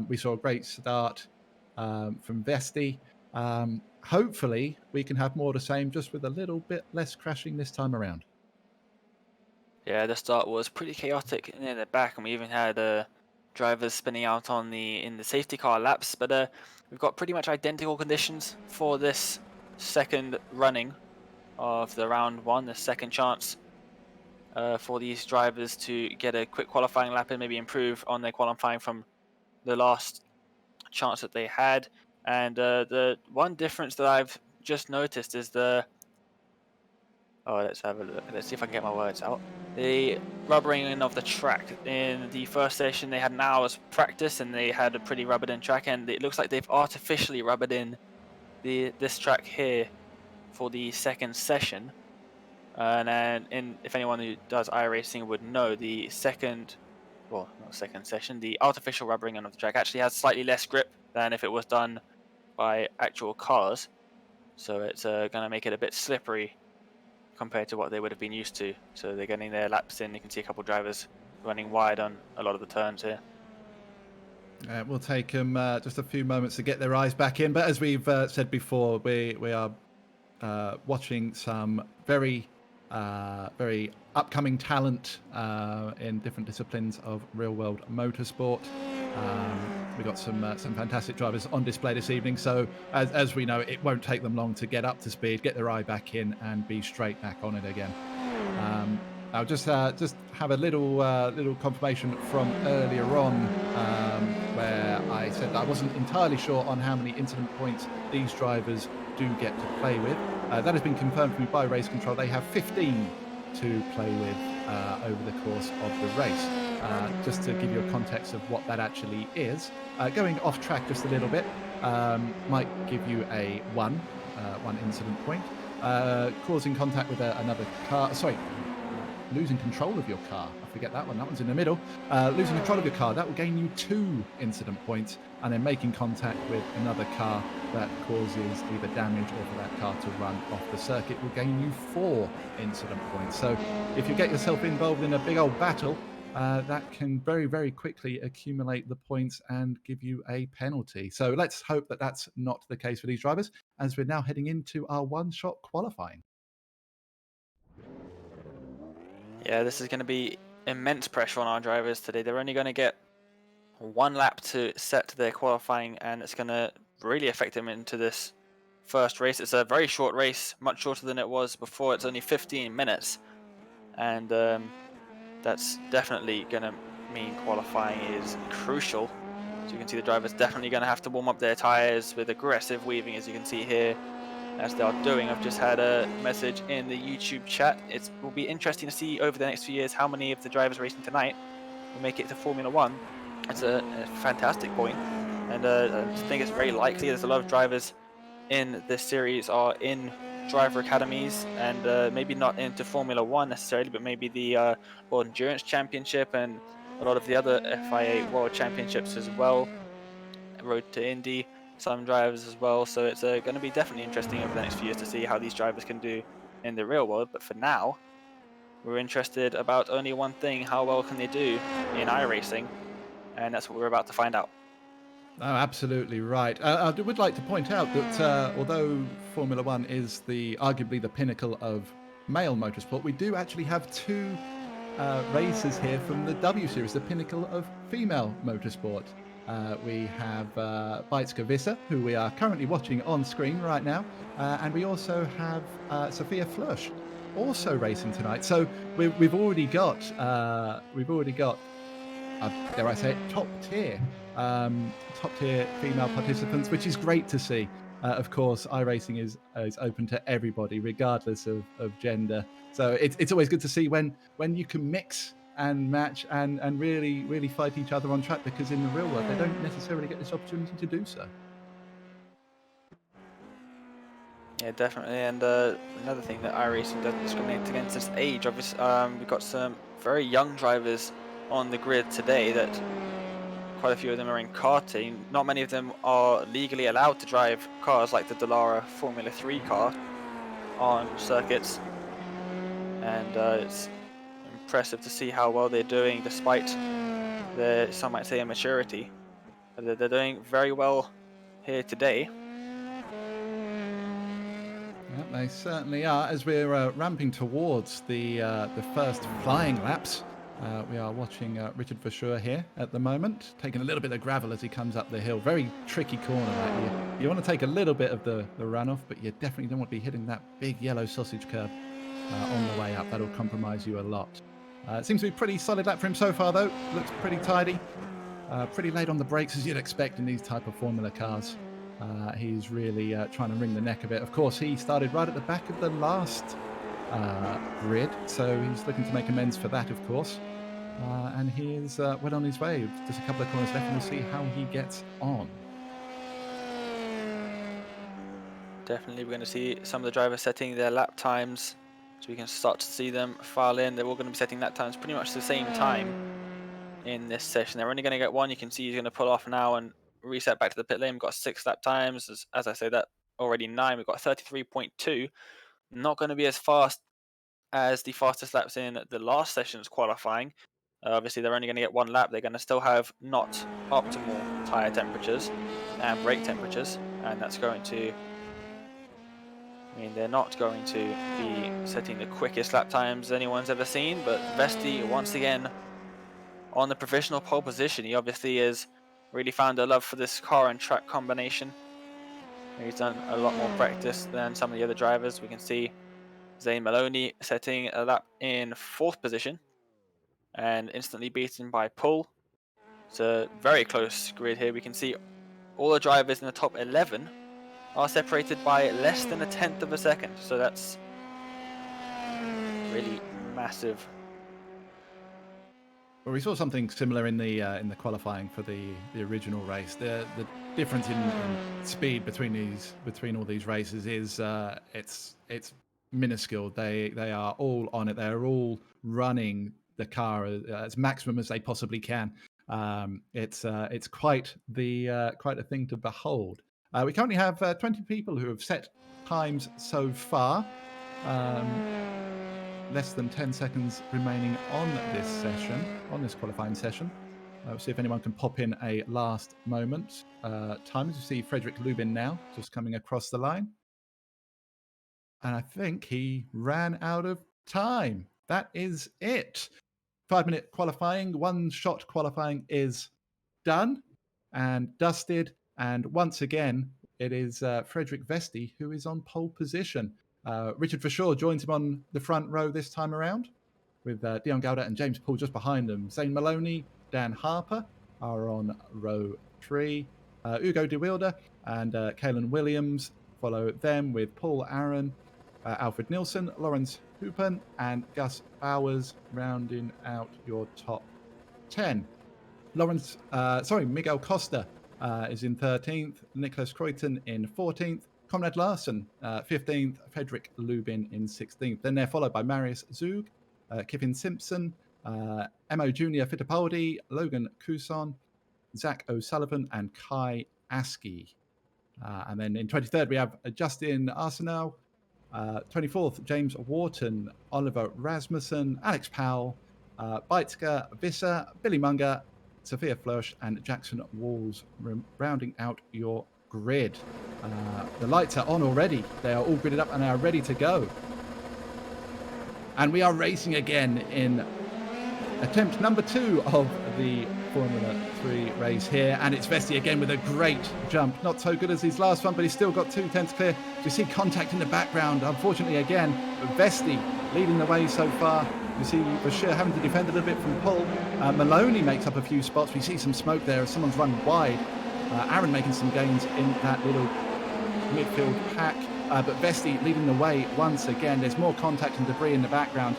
We saw a great start from Vesti. Hopefully, we can have more of the same, just with a little bit less crashing this time around. Yeah, the start was pretty chaotic near the back, and we even had drivers spinning out on in the safety car laps. But we've got pretty much identical conditions for this second running of the round one, the second chance for these drivers to get a quick qualifying lap and maybe improve on their qualifying from the last chance that they had. And the one difference that I've just noticed is let's have a look. Let's see if I can get my words out. The rubbering of the track. In the first session, they had an hour's practice and they had a pretty rubbered in track, and it looks like they've artificially rubbered in this track here for the second session. And if anyone who does iRacing would know, the not second session, the artificial rubbering of the track actually has slightly less grip than if it was done by actual cars. So it's going to make it a bit slippery compared to what they would have been used to. So they're getting their laps in. You can see a couple of drivers running wide on a lot of the turns here. It will take them just a few moments to get their eyes back in. But as we've said before, we are watching some very upcoming talent in different disciplines of real-world motorsport. We've got some fantastic drivers on display this evening. So as we know, it won't take them long to get up to speed, get their eye back in, and be straight back on it again. I'll just have a little confirmation from earlier on, where I said that I wasn't entirely sure on how many incident points these drivers do get to play with. That has been confirmed for me by Race Control. They have 15 to play with over the course of the race. Just to give you a context of what that actually is, going off track just a little bit might give you a one incident point. Causing contact with another car, losing control of your car. I forget that one. That one's in the middle. Losing control of your car, that will gain you 2 incident points. And then making contact with another car that causes either damage or for that car to run off the circuit will gain you 4 incident points. So if you get yourself involved in a big old battle, that can very, very quickly accumulate the points and give you a penalty. So let's hope that that's not the case for these drivers, as we're now heading into our one-shot qualifying. Yeah, this is going to be immense pressure on our drivers today. They're only going to get 1 lap to set their qualifying, and it's going to really affect them into this first race. It's a very short race, much shorter than it was before. It's only 15 minutes, and that's definitely going to mean qualifying is crucial. So you can see the drivers definitely going to have to warm up their tires with aggressive weaving, as you can see here, as they are doing. I've just had a message in the YouTube chat. It will be interesting to see over the next few years how many of the drivers racing tonight will make it to Formula One. It's a fantastic point, and I think it's very likely. There's a lot of drivers in this series are in driver academies, and maybe not into Formula One necessarily, but maybe the World Endurance Championship and a lot of the other FIA World Championships as well. Road to Indy, some drivers as well. So it's going to be definitely interesting over the next few years to see how these drivers can do in the real world. But for now, we're interested about only one thing: how well can they do in iRacing? And that's what we're about to find out. Oh, absolutely right. I would like to point out that although Formula One is arguably the pinnacle of male motorsport, we do actually have 2 races here from the W Series, the pinnacle of female motorsport. We have Beitske Visser, who we are currently watching on screen right now, and we also have Sophia Flush, also racing tonight. So we've already got dare I say it, top tier female participants, which is great to see. Of course, iRacing is open to everybody, regardless of gender. So it's always good to see when you can mix and match and really fight each other on track, because in the real world, they don't necessarily get this opportunity to do so. Yeah, definitely. And another thing that iRacing doesn't discriminate against is age. Obviously, we've got some very young drivers on the grid today that quite a few of them are in karting. Not many of them are legally allowed to drive cars like the Dallara Formula 3 car on circuits. And it's impressive to see how well they're doing despite their, some might say, immaturity. But they're doing very well here today. Yep, they certainly are. As we're ramping towards the first flying laps, we are watching Richard Verschure here at the moment, taking a little bit of gravel as he comes up the hill. Very tricky corner that you want to take a little bit of the runoff, but you definitely don't want to be hitting that big yellow sausage curb on the way up. That'll compromise you a lot. It seems to be a pretty solid lap for him so far, though. Looks pretty tidy. Pretty late on the brakes, as you'd expect in these type of Formula cars. He's really trying to wring the neck a bit. Of course, he started right at the back of the last grid, so he's looking to make amends for that, of course. And he is well on his way. Just a couple of corners left, and we'll see how he gets on. Definitely, we're going to see some of the drivers setting their lap times, so we can start to see them file in. They're all going to be setting lap times pretty much the same time in this session. They're only going to get one. You can see he's going to pull off now and reset back to the pit lane. We've got 6 lap times. As I say, that already 9. We've got 33.2. Not going to be as fast as the fastest laps in the last session's qualifying. Obviously, they're only going to get 1 lap. They're going to still have not optimal tyre temperatures and brake temperatures, and that's going to they're not going to be setting the quickest lap times anyone's ever seen, but Vesti once again on the provisional pole position. He obviously has really found a love for this car and track combination. He's done a lot more practice than some of the other drivers. We can see Zane Maloney setting a lap in 4th position and instantly beaten by Pull. It's a very close grid here. We can see all the drivers in the top 11 are separated by less than 1/10 of a second. So that's really massive. Well, we saw something similar in the qualifying for the original race. The difference in speed between all these races is it's minuscule. They are all on it. They're all running the car as maximum as they possibly can. It's quite a thing to behold. We currently have 20 people who have set times so far. Less than 10 seconds remaining on this qualifying session. We'll see if anyone can pop in a last moment. Time, as you see Frederick Lubin now just coming across the line. And I think he ran out of time. That is it. 5-minute qualifying, 1-shot qualifying is done and dusted. And once again, it is Frederick Vesti who is on pole position. Richard Verschure joins him on the front row this time around, with Dion Gaudet and James Paul just behind them. Zane Maloney, Dan Harper are on row 3. Ugo de Wilde and Caelan Williams follow them, with Paul Aaron, Alfred Nilsson, Lawrence Hoopen, and Gus Bowers rounding out your top 10. Miguel Costa is in 13th, Nicholas Croyton in 14th, Conrad Larson 15th, Frederick Lubin in 16th. Then they're followed by Marius Zug, Kevin Simpson, Mo Junior Fittipaldi, Logan Couson, Zach O'Sullivan, and Kai Askey. And then in 23rd, we have Justin Arsenal, 24th, James Wharton, Oliver Rasmussen, Alex Powell, Beitzke Visser, Billy Munger, Sophia Flush, and Jackson Walls, rounding out your grid. The lights are on already. They are all gridded up and are ready to go. And we are racing again in attempt number 2 of the Formula 3 race here. And it's Vesti again with a great jump. Not so good as his last one, but he's still got 2 tenths clear. You see contact in the background, unfortunately again. Vesti leading the way so far. You see Bashir having to defend a little bit from Pull. Maloney makes up a few spots. We see some smoke there as someone's run wide. Aaron making some gains in that little midfield pack. But Vesti leading the way once again. There's more contact and debris in the background.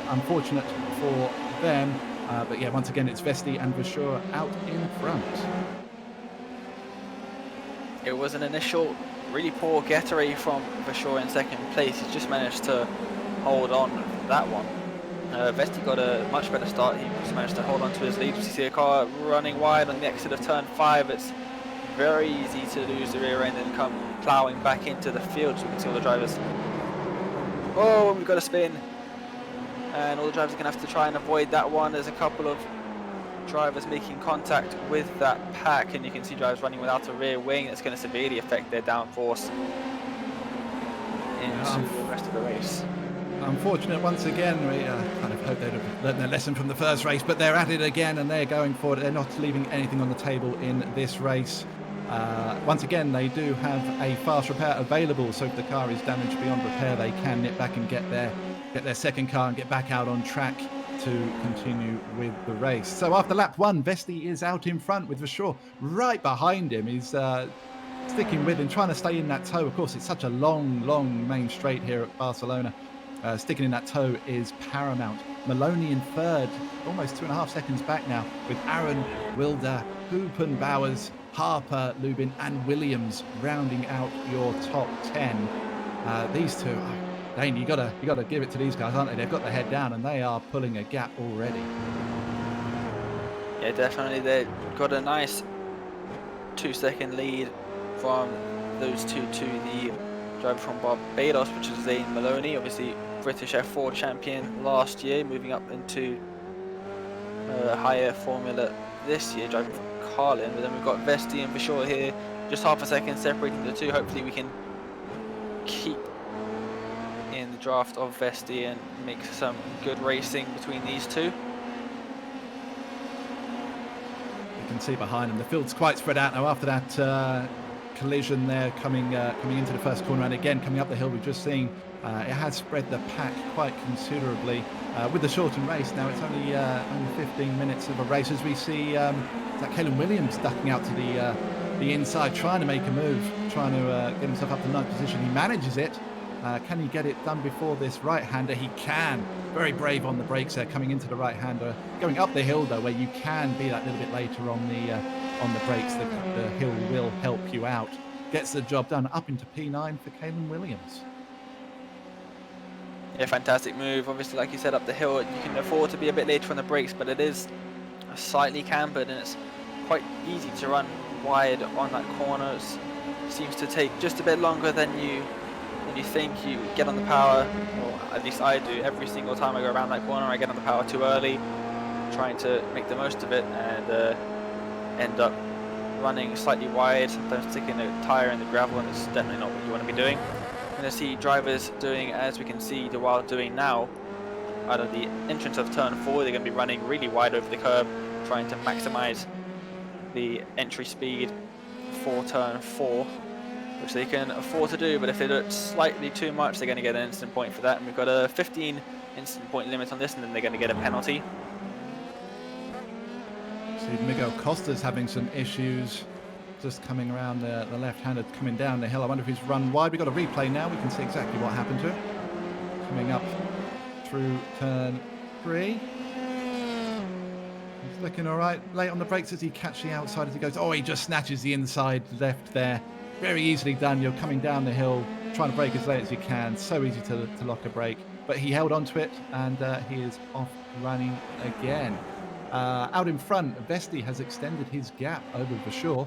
Unfortunate for them. But yeah, once again, it's Vesti and Bashir out in front. It was an initial really poor getaway from Vershaw in second place. He's just managed to hold on that one. Vesti got a much better start. He just managed to hold on to his lead. You see a car running wide on the exit of turn 5. It's very easy to lose the rear end and come ploughing back into the field. So we can see all the drivers. Oh, we've got a spin. And all the drivers are going to have to try and avoid that one. There's a couple of drivers making contact with that pack, and you can see drivers running without a rear wing. That's going to severely affect their downforce into the rest of the race. Unfortunate once again. We kind of hope they'd have learned their lesson from the first race, but they're at it again and they're going for it. They're not leaving anything on the table in this race. Once again, they do have a fast repair available, so if the car is damaged beyond repair, they can nip back and get their second car and get back out on track to continue with the race. So after lap 1, Vesti is out in front with Vershaw right behind him. He's sticking with him, trying to stay in that tow. Of course, it's such a long main straight here at Barcelona. Sticking in that tow is paramount. Maloney in third, almost 2.5 seconds back now, with Aaron, Wilder, Hoopenbowers, Harper, Lubin and Williams rounding out your top 10. These two, Dane, you gotta give it to these guys, aren't they? They've got their head down and they are pulling a gap already. Yeah, definitely. They've got a nice 2-second lead from those two to the driver from Barbados, which is Zane Maloney, obviously British F4 champion last year, moving up into higher formula this year, driving from Carlin. But then we've got Vesti and Vershaw here, just half a second separating the two. Hopefully we can keep in the draft of Vesti and make some good racing between these two. You can see behind them the field's quite spread out now after that collision there coming into the first corner, and again coming up the hill we've just seen. It has spread the pack quite considerably. With the shortened race now, it's only 15 minutes of a race, as we see that Caelan Williams ducking out to the inside, trying to make a move, trying to get himself up to ninth position. He manages it. Can he get it done before this right-hander? He can. Very brave on the brakes there, coming into the right-hander. Going up the hill though, where you can be that little bit later on the brakes, the hill will help you out. Gets the job done up into P9 for Caelan Williams. Yeah, fantastic move. Obviously, like you said, up the hill, you can afford to be a bit later on the brakes, but it is slightly cambered and it's quite easy to run wide on that corner. It seems to take just a bit longer than you think. You get on the power, or at least I do, every single time I go around that corner. I get on the power too early, trying to make the most of it, and end up running slightly wide, sometimes sticking a tyre in the gravel, and it's definitely not what you want to be doing. I'm going to see drivers doing, as we can see DeWild doing now, out of the entrance of turn 4. They're going to be running really wide over the curb, trying to maximize the entry speed for turn 4, which they can afford to do, but if they do it slightly too much, they're going to get an instant point for that. And we've got a 15 instant point limit on this, and then they're going to get a penalty. See Miguel Costa's having some issues just coming around the left-hander, coming down the hill. I wonder if he's run wide. We've got a replay now. We can see exactly what happened to him. Coming up through turn 3. He's looking all right. Late on the brakes. Does he catch the outside as he goes? Oh, he just snatches the inside left there. Very easily done. You're coming down the hill, trying to brake as late as you can. So easy to lock a brake. But he held onto it, and he is off running again. Out in front, Vesti has extended his gap over Vershaw.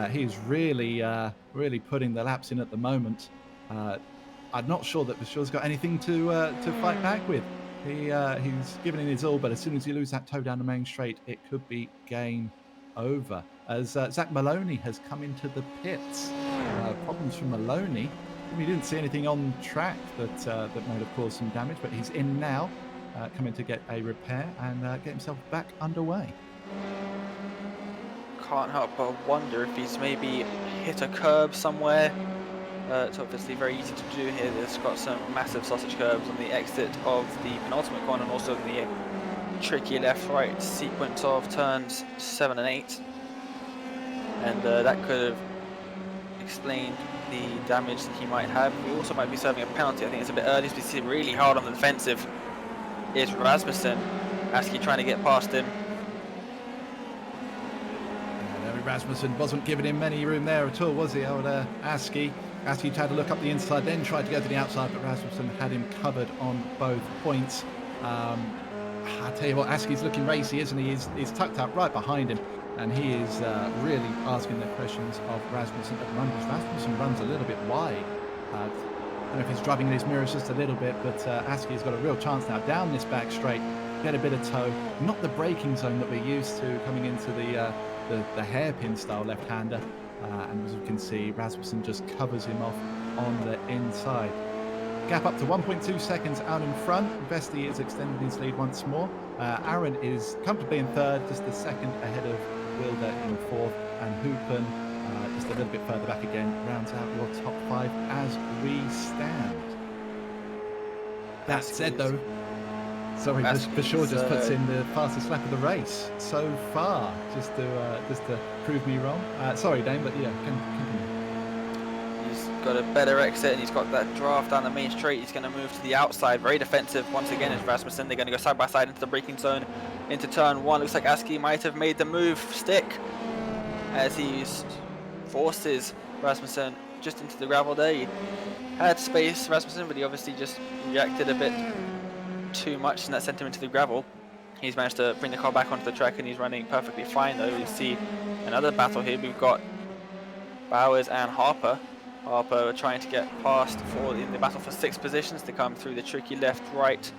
He's really putting the laps in at the moment. I'm not sure that Vershaw's got anything to fight back with. He's given it his all, but as soon as you lose that toe down the main straight, it could be game over. As Zach Maloney has come into the pits. Problems from Maloney. We didn't see anything on track that might have caused some damage, but he's in now, coming to get a repair and get himself back underway. Can't help but wonder if he's maybe hit a curb somewhere. It's obviously very easy to do here. There's got some massive sausage curbs on the exit of the penultimate corner, and also the tricky left-right sequence of turns 7 and 8. And that could have explained the damage that he might have. He also might be serving a penalty. I think it's a bit early to be really hard on the defensive. Is Rasmussen. Askey trying to get past him. Rasmussen wasn't giving him any room there at all, was he? Old Askey. Askey had to look up the inside, then tried to go to the outside, but Rasmussen had him covered on both points. I tell you what, Askey's looking racy, isn't he? He's tucked up right behind him, and he is really asking the questions of Rasmussen at the moment. Rasmussen runs a little bit wide. I don't know if he's driving in his mirrors just a little bit, but Askey's got a real chance now down this back straight, get a bit of toe, not the braking zone that we're used to coming into the hairpin style left-hander. And as you can see, Rasmussen just covers him off on the inside. Gap up to 1.2 seconds out in front. Vesti is extending his lead once more. Aaron is comfortably in third, just a second ahead of Wilder in fourth. And Hoopen, just a little bit further back again, rounds out your top five as we stand. That said, though, sorry, Bashir just puts in the fastest lap of the race so far, just to prove me wrong. Sorry, Dane, but yeah, continue. He's got a better exit, and he's got that draft down the main straight. He's going to move to the outside, very defensive once again is Rasmussen. They're going to go side by side into the braking zone, into turn one. Looks like Askey might have made the move stick as he forces Rasmussen just into the gravel there. He had space, Rasmussen, but he obviously just reacted a bit too much, and that sent him into the gravel. He's managed to bring the car back onto the track, and he's running perfectly fine though. You see another battle here. We've got Bowers and Harper. Harper trying to get past in the battle for 6th positions to come through the tricky left right,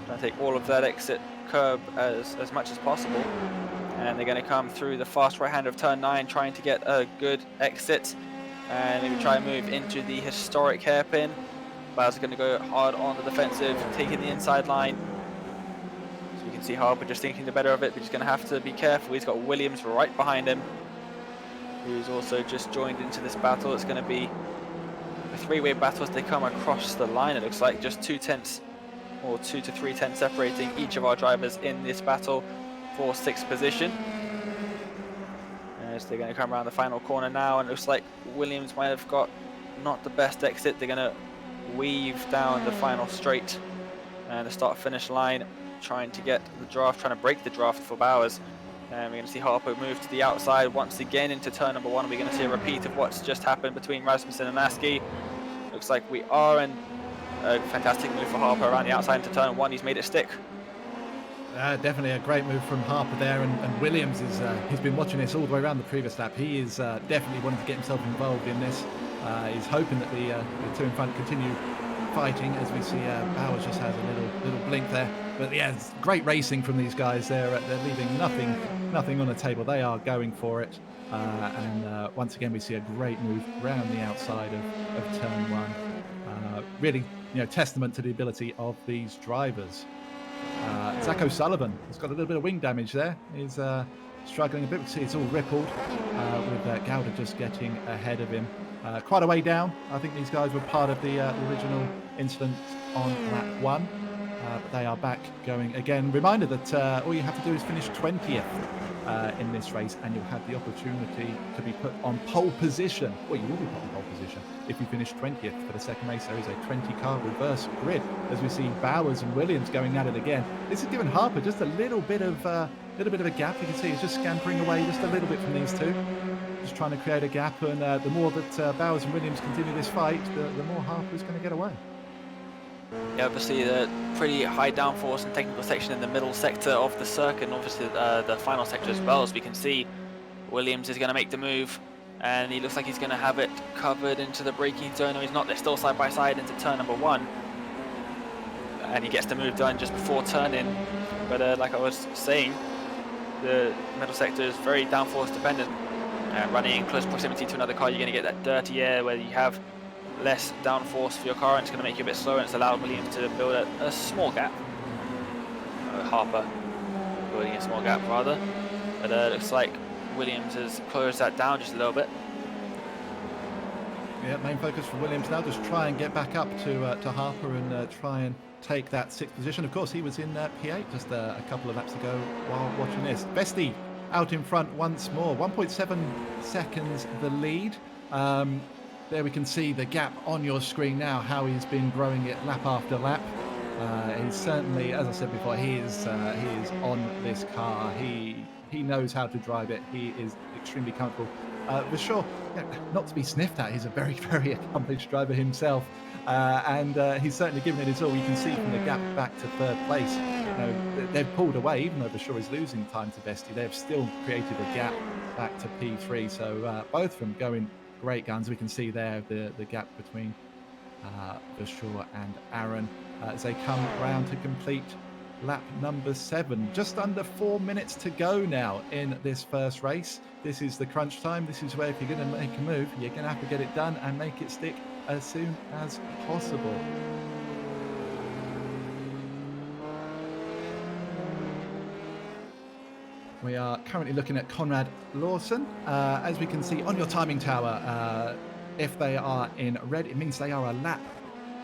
trying to take all of that exit curb as much as possible. And they're going to come through the fast right hand of turn 9, trying to get a good exit, and maybe try and move into the historic hairpin. Bowers is going to go hard on the defensive, taking the inside line. So you can see Harper just thinking the better of it, but he's going to have to be careful. He's got Williams right behind him, who's also just joined into this battle. It's going to be a 3-way battle as they come across the line. It looks like just 2 tenths or 2 to 3 tenths separating each of our drivers in this battle for 6th position. As they're going to come around the final corner now, and it looks like Williams might have got not the best exit. They're going to weave down the final straight and the start-finish line, trying to get the draft, trying to break the draft for Bowers. And we're going to see Harper move to the outside once again into turn number 1. We're going to see a repeat of what's just happened between Rasmussen and Askey. Looks like we are, and a fantastic move for Harper around the outside into turn 1. He's made it stick. Definitely a great move from Harper there, and Williams is he's been watching this all the way around the previous lap. He is definitely wanting to get himself involved in this. He's hoping that the two in front continue fighting, as we see Bowers just has a little blink there. But yeah, it's great racing from these guys. They're leaving nothing on the table. They are going for it. And once again, we see a great move round the outside of turn 1. Really, testament to the ability of these drivers. Zach O'Sullivan has got a little bit of wing damage there. He's struggling a bit. We see it's all rippled with Gowda just getting ahead of him. Quite a way down. I think these guys were part of the original incident on lap 1. But they are back going again. Reminder that all you have to do is finish 20th in this race, and you'll have the opportunity to be put on pole position. Well, you will be put on pole position if you finish 20th for the second race. There is a 20-car reverse grid, as we see Bowers and Williams going at it again. This has given Harper just a little bit of a gap. You can see he's just scampering away just a little bit from these two, just trying to create a gap. And the more that Bowers and Williams continue this fight, the more Harper is going to get away. Yeah, obviously the pretty high downforce and technical section in the middle sector of the circuit, and obviously the final sector as well. As we can see, Williams is going to make the move, and he looks like he's going to have it covered into the braking zone. No, he's not. They're still side by side into turn number 1, and he gets the move done just before turn-in. But like I was saying, the middle sector is very downforce dependent, and running in close proximity to another car, you're going to get that dirty air where you have less downforce for your car, and it's going to make you a bit slower, and it's allowed Williams to build a small gap. Harper building a small gap rather, but it looks like Williams has closed that down just a little bit. Yeah, main focus for Williams now, just try and get back up to Harper and try and take that 6th position. Of course, he was in P8 just a couple of laps ago while watching this. Vesti out in front once more, 1.7 seconds the lead. There we can see the gap on your screen now, how he's been growing it lap after lap. He's certainly, as I said before, he is on this car. He knows how to drive it. He is extremely comfortable. For sure, not to be sniffed at, he's a very, very accomplished driver himself. And he's certainly given it his all. You can see from the gap back to third place, they've pulled away, even though Vershaw is losing time to Vesti. They've still created a gap back to P3. So both of them going great guns. We can see there the gap between Vershaw and Aaron as they come round to complete lap number 7. Just under 4 minutes to go now in this first race. This is the crunch time. This is where if you're going to make a move, you're going to have to get it done and make it stick as soon as possible. We are currently looking at Conrad Lawson. As we can see on your timing tower, if they are in red, it means they are a lap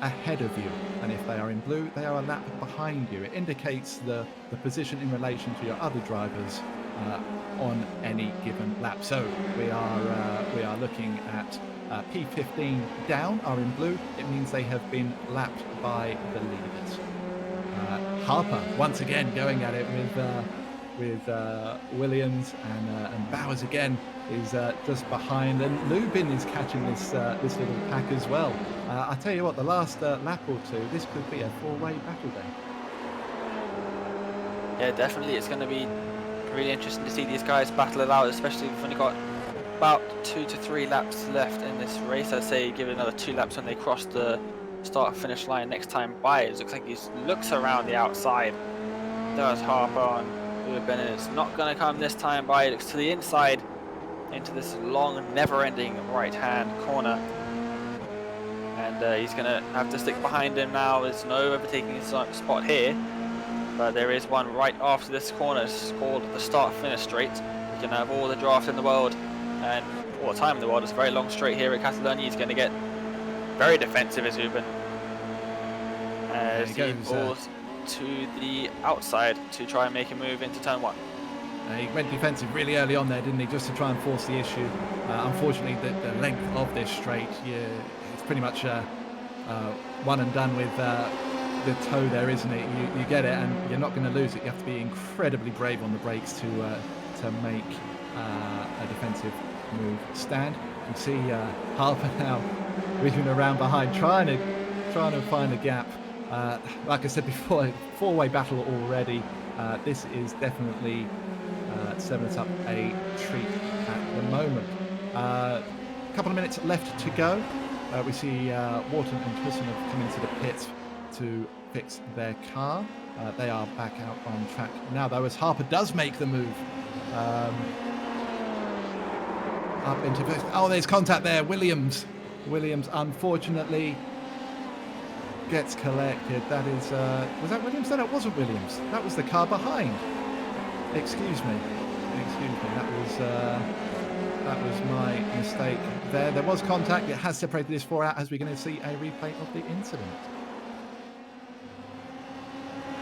ahead of you, and if they are in blue, they are a lap behind you. It indicates the position in relation to your other drivers on any given lap. So we are looking at P15 down are in blue. It means they have been lapped by the leaders. Harper once again going at it with Williams, and Bowers again is just behind, and Lubin is catching this little pack as well. I tell you what, the last lap or two, this could be a 4-way battle day. Yeah, definitely. It's going to be really interesting to see these guys battle it out, especially we've only got about 2 to 3 laps left in this race. I'd say give it another 2 laps when they cross the start-finish line next time by. It looks like he looks around the outside. Does Harper on Lubin, and it's not going to come this time by. It looks to the inside into this long, never-ending right-hand corner. And he's going to have to stick behind him now. There's no overtaking spot here. But there is one right after this corner. It's called the start-finish straight. You can have all the draft in the world and all the time in the world. It's a very long straight here at Catalunya. He's going to get very defensive as Lubin. As he pulls to the outside to try and make a move into turn 1. He went defensive really early on there, didn't he, just to try and force the issue. Unfortunately, the length of this straight, it's pretty much one and done with the toe there, isn't it? You get it, and you're not going to lose it. You have to be incredibly brave on the brakes to make a defensive move stand. You can see Harper now weaving around behind, trying to find a gap. Like I said before, 4-way battle already. This is definitely setting us up a treat at the moment. A couple of minutes left to go. We see Wharton and Twisson have come into the pits to fix their car. They are back out on track now, though, as Harper does make the move. Up into first. Oh, there's contact there. Williams, unfortunately, gets collected. That is, was that Williams? No, it wasn't Williams. That was the car behind. Excuse me. That was my mistake there. There was contact. It has separated this 4 out, as we're going to see a replay of the incident.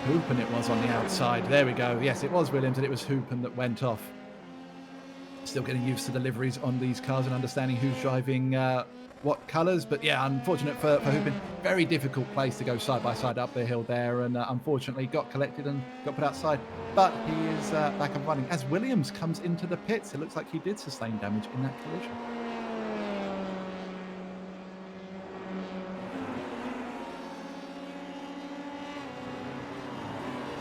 Hoopen it was on the outside. There we go. Yes, it was Williams, and it was Hoopen that went off. Still getting used to the liveries on these cars and understanding who's driving what colours, but yeah, unfortunate for Hoopen. Very difficult place to go side by side up the hill there, and unfortunately got collected and got put outside. But he is back and running as Williams comes into the pits. It looks like he did sustain damage in that collision.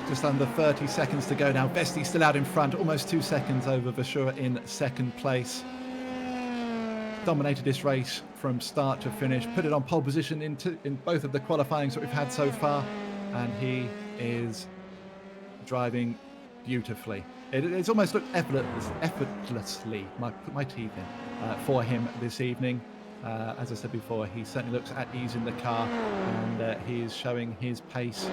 Just under 30 seconds to go now. Vesti still out in front, almost 2 seconds over Vershaw in second place. Dominated this race from start to finish, put it on pole position in both of the qualifyings that we've had so far, and he is driving beautifully. It's almost looked effortlessly, put my teeth in, for him this evening. As I said before, he certainly looks at ease in the car, and he is showing his pace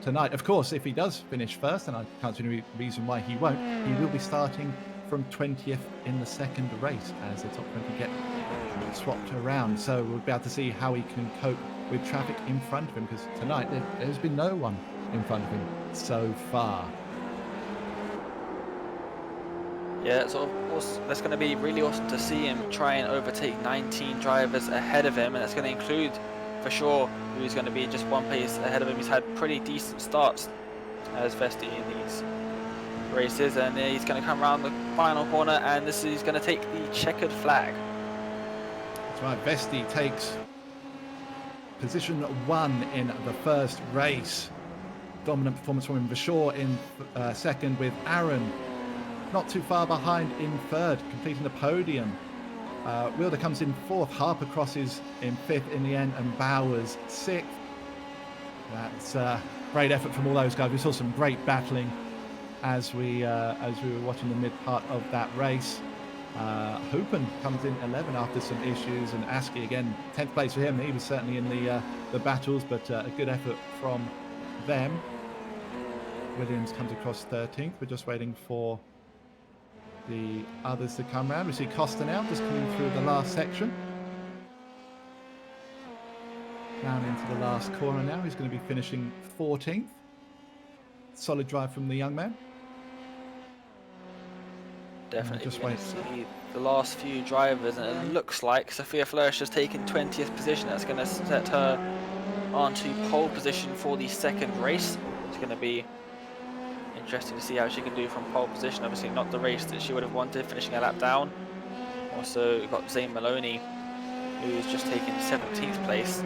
tonight. Of course, if he does finish first, and I can't see any reason why he won't, he will be starting from 20th in the second race as the top 20 get swapped around. So we'll be able to see how he can cope with traffic in front of him, because tonight there's been no one in front of him so far. Yeah, so that's going to be really awesome to see him try and overtake 19 drivers ahead of him, and that's going to include for sure who's going to be just 1 pace ahead of him. He's had pretty decent starts as Vesti in these races, and he's going to come around the final corner, and he's going to take the checkered flag. That's right, Vesti takes position 1 in the first race. Dominant performance from Invitational in second, with Aaron not too far behind in third, completing the podium. Wilder comes in fourth, Harper crosses in fifth in the end, and Bowers sixth. That's great effort from all those guys. We saw some great battling as we were watching the mid part of that race. Hoopen comes in 11 after some issues, and Askey again 10th place for him. He was certainly in the battles, but a good effort from them. Williams comes across 13th. We're just waiting for the others to come round. We see Costa now just coming through the last section. Down into the last corner now. He's going to be finishing 14th. Solid drive from the young man. Definitely just going wait. to see the last few drivers, and it looks like Sophia Flörsch has taken 20th position. That's going to set her onto pole position for the second race. It's going to be interesting to see how she can do from pole position. Obviously not the race that she would have wanted, finishing a lap down. Also we've got Zane Maloney, who's just taken 17th place.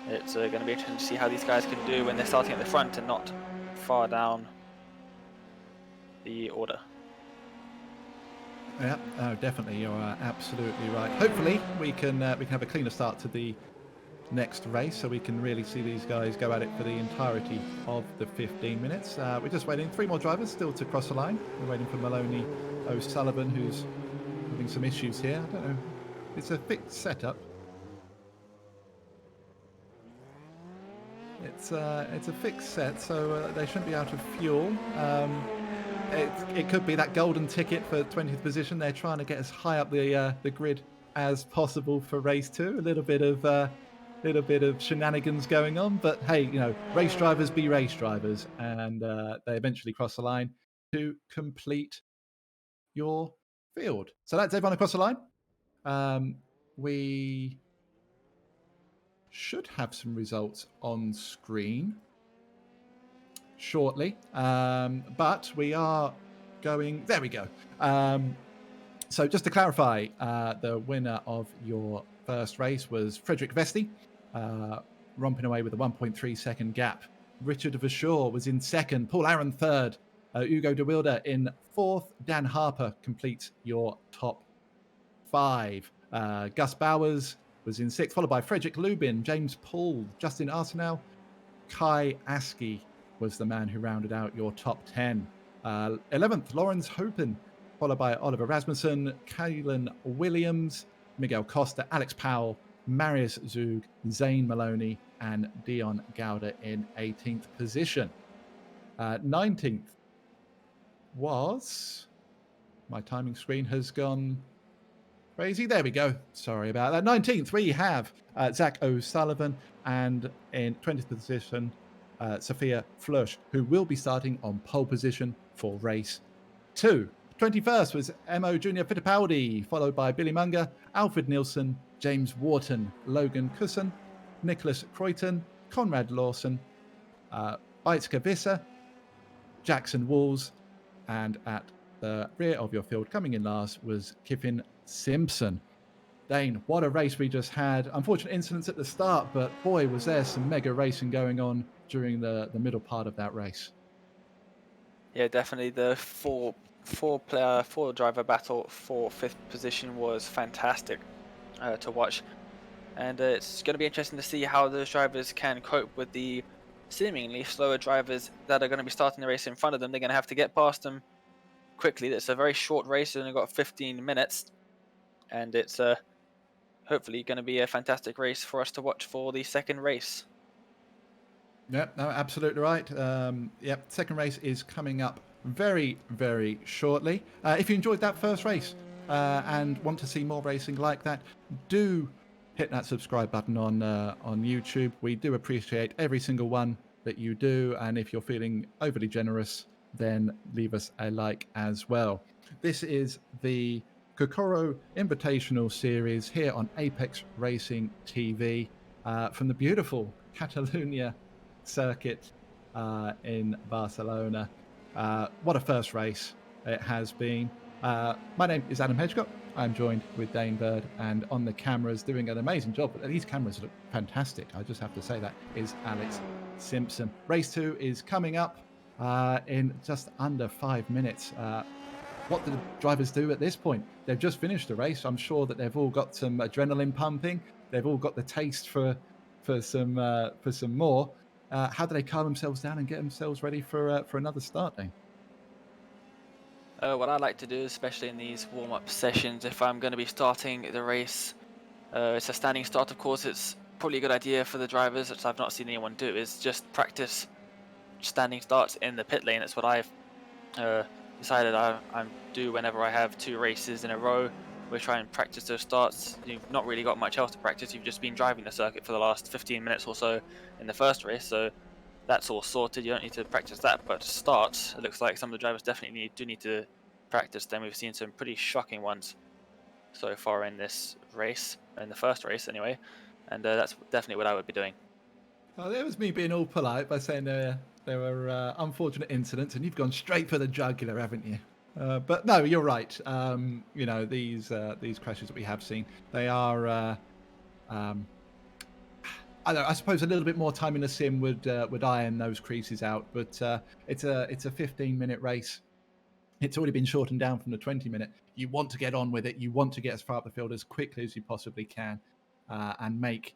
It's going to be interesting to see how these guys can do when they're starting at the front and not far down the order. Yeah, oh, definitely. You're absolutely right. Hopefully, we can have a cleaner start to the next race, so we can really see these guys go at it for the entirety of the 15 minutes. We're just waiting. 3 more drivers still to cross the line. We're waiting for Maloney O'Sullivan, who's having some issues here. I don't know. It's a fixed setup. It's a fixed set, so they shouldn't be out of fuel. It could be that golden ticket for 20th position. They're trying to get as high up the grid as possible for race 2. A little bit of shenanigans going on, but hey, race drivers be race drivers, and they eventually cross the line to complete your field. So that's everyone across the line. We should have some results on screen shortly, but we are going. There we go. So just to clarify, the winner of your first race was Frederick Vesti, romping away with a 1.3 second gap. Richard Verschaw was in second, Paul Aaron third, Hugo de Wilde in fourth, Dan Harper completes your top 5. Gus Bowers was in sixth, followed by Frederick Lubin, James Paul, Justin Arsenault, Kai Askey was the man who rounded out your top 10. 11th, Lawrence Hoopen, followed by Oliver Rasmussen, Kaylin Williams, Miguel Costa, Alex Powell, Marius Zug, Zane Maloney, and Dion Gauda in 18th position. 19th was... My timing screen has gone crazy. There we go. Sorry about that. 19th, we have Zach O'Sullivan, and in 20th position, Sophia Flörsch, who will be starting on pole position for race 2. 21st was Mo Junior Fittipaldi, followed by Billy Munger, Alfred Nielsen, James Wharton, Logan Cusson, Nicholas Croyton, Conrad Lawson, Beitska Visser, Jackson Walls, and at the rear of your field, coming in last, was Kiffin Simpson. Dane, what a race we just had. Unfortunate incidents at the start, but boy, was there some mega racing going on during the middle part of that race. Yeah, definitely the four driver battle for 5th position was fantastic to watch, and it's going to be interesting to see how those drivers can cope with the seemingly slower drivers that are going to be starting the race in front of them. They're going to have to get past them quickly. It's a very short race, and they've got 15 minutes, and it's hopefully going to be a fantastic race for us to watch for the second race. Yep, no, absolutely right. Second race is coming up very, very shortly. If you enjoyed that first race and want to see more racing like that, do hit that subscribe button on YouTube. We do appreciate every single one that you do, and if you're feeling overly generous, then leave us a like as well. This is the Kokoro Invitational Series here on Apex Racing TV from the beautiful Catalunya circuit in Barcelona. What a first race it has been. My name is Adam Hedgecott. I'm joined with Dane Bird, and on the cameras doing an amazing job. These cameras look fantastic. I just have to say that is Alex Simpson. Race 2 is coming up in just under 5 minutes. What do the drivers do at this point? They've just finished the race. I'm sure that they've all got some adrenaline pumping. They've all got the taste for some more. How do they calm themselves down and get themselves ready for another start, Dane? What I like to do, especially in these warm-up sessions, if I'm going to be starting the race, it's a standing start, of course. It's probably a good idea for the drivers, which I've not seen anyone do, is just practice standing starts in the pit lane. That's what I've decided I do whenever I have 2 races in a row. We try and practice those starts. You've not really got much else to practice. You've just been driving the circuit for the last 15 minutes or so in the first race, so that's all sorted. You don't need to practice that, but starts, it looks like some of the drivers definitely do need to practice them. We've seen some pretty shocking ones so far in this race, in the first race anyway, and that's definitely what I would be doing. Oh, that was me being all polite by saying there were unfortunate incidents, and you've gone straight for the jugular, haven't you? But no, you're right. You know, these crashes that we have seen, they are. I suppose a little bit more time in the sim would iron those creases out, but it's a 15-minute race. It's already been shortened down from the 20-minute. You want to get on with it. You want to get as far up the field as quickly as you possibly can, and make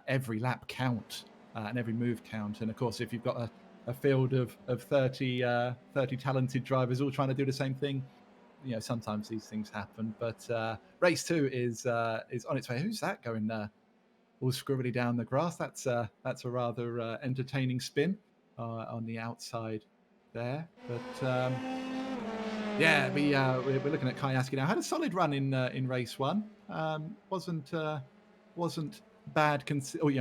every lap count and every move count. And of course, if you've got a field of 30 talented drivers all trying to do the same thing, you know, sometimes these things happen. But race 2 is on its way. Who's that going all scribbly down the grass? That's a rather entertaining spin on the outside there. But yeah, we're looking at Kayaski now. Had a solid run in race 1. Wasn't bad,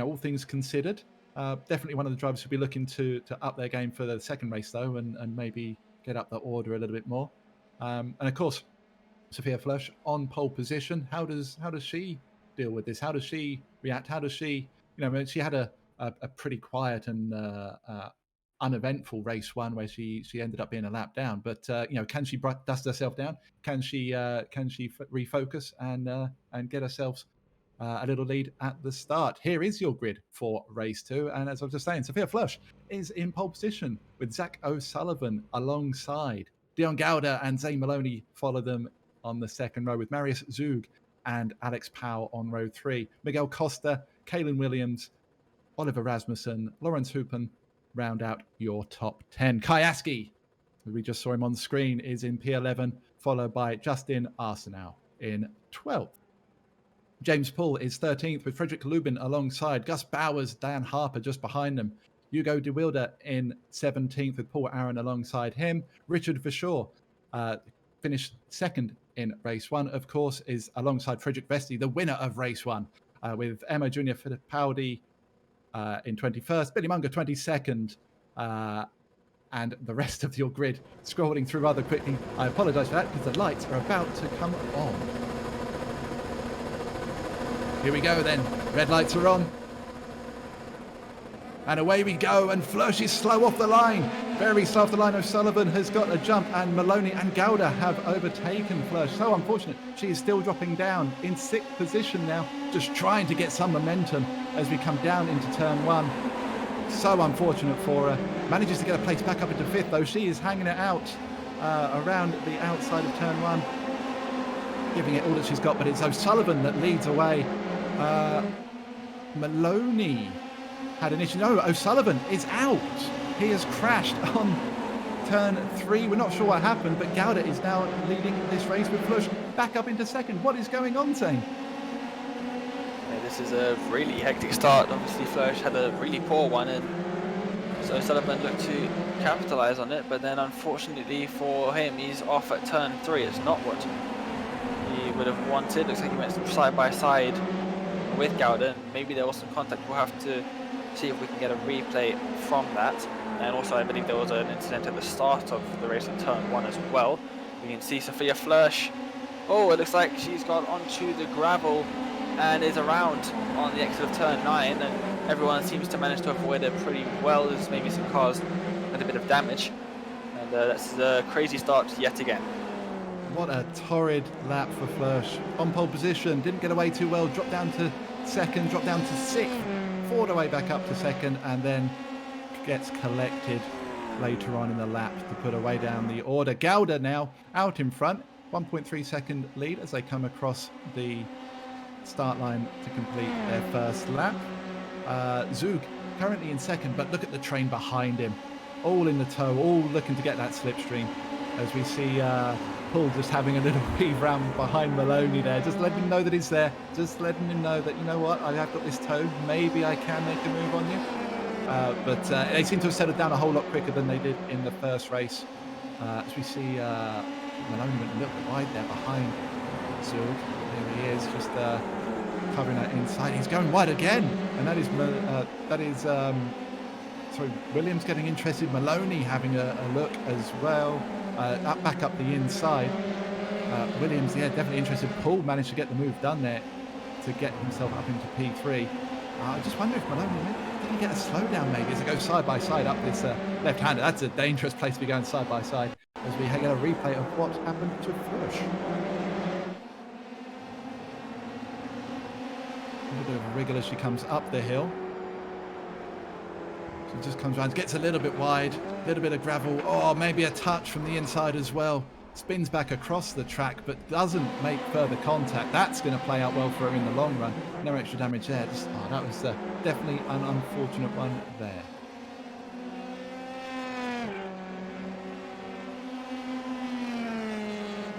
all things considered. Definitely one of the drivers who'll be looking to up their game for the second race though, and maybe get up the order a little bit more. And of course, Sophia Flörsch on pole position. How does she deal with this? How does she react? How does she, she had a pretty quiet and uneventful race 1 where she ended up being a lap down, but can she dust herself down? Can she refocus and get herself a little lead at the start? Here is your grid for race 2, and as I was just saying, Sophia Flörsch is in pole position with Zach O'Sullivan alongside. Dion Gauda and Zane Maloney follow them on the second row, with Marius Zug and Alex Powell on row 3. Miguel Costa, Kaylin Williams, Oliver Rasmussen, Lawrence Hoopen round out your top 10. Kayaski, who we just saw him on the screen, is in P11, followed by Justin Arsenault in 12th. James Poole is 13th, with Frederick Lubin alongside. Gus Bowers, Dan Harper just behind them. Hugo de Wilde in 17th, with Paul Aaron alongside him. Richard Verschoor finished second in race 1, of course, is alongside Frederick Vesti, the winner of race 1, with Emma Junior Fittipaldi in 21st, Billy Munger 22nd, and the rest of your grid scrolling through rather quickly. I apologise for that because the lights are about to come on. Here we go then. Red lights are on. And away we go, and Flörsch is slow off the line. Very slow off the line. O'Sullivan has got a jump, and Maloney and Gauda have overtaken Flörsch. So unfortunate. She is still dropping down in 6th position now, just trying to get some momentum as we come down into turn 1. So unfortunate for her. Manages to get a place back up into 5th, though. She is hanging it out around the outside of turn 1, giving it all that she's got, but it's O'Sullivan that leads away. Maloney had an issue. No, O'Sullivan is out. He has crashed on turn 3. We're not sure what happened, but Gauda is now leading this race with Flörsch back up into 2nd. What is going on, Zane? Yeah, this is a really hectic start. Obviously, Flörsch had a really poor one, and so O'Sullivan looked to capitalise on it, but then unfortunately for him, he's off at turn 3. It's not what he would have wanted. Looks like he went side by side with Gauda, and maybe there was some contact. We'll have to see if we can get a replay from that. And also, I believe there was an incident at the start of the race in turn 1 as well. We can see Sophia Flörsch. Oh, it looks like she's got onto the gravel and is around on the exit of turn 9, and everyone seems to manage to avoid it pretty well. There's maybe some cars with a bit of damage, and and that's a crazy start yet again. What a torrid lap for Flörsch. On pole position, didn't get away too well, dropped down to second, dropped down to sixth, fought away back up to second, and then gets collected later on in the lap to put away down the order. Gauda now out in front, 1.3 second lead as they come across the start line to complete their first lap. Zug currently in second, but look at the train behind him, all in the tow, all looking to get that slipstream, as we see Paul just having a little weave round behind Maloney there, just letting him know that he's there, just letting him know that, you know what, I have got this tow, maybe I can make a move on you. But they seem to have settled down a whole lot quicker than they did in the first race. As we see Maloney went a little bit wide there behind Zug. There he is, just covering that inside. He's going wide again, and that is sorry, Williams getting interested. Maloney having a look as well. Back up the inside. Williams, yeah, definitely interested. Paul managed to get the move done there to get himself up into P3. I just wonder if Maloney, did he get a slowdown maybe as it goes side by side up this left-hander? That's a dangerous place to be going side by side as we get a replay of what happened to Flörsch. A little bit of a wriggle as she comes up the hill. She just comes around, gets a little bit wide, a little bit of gravel. Oh, maybe a touch from the inside as well. Spins back across the track, but doesn't make further contact. That's going to play out well for her in the long run. No extra damage there. That was definitely an unfortunate one there.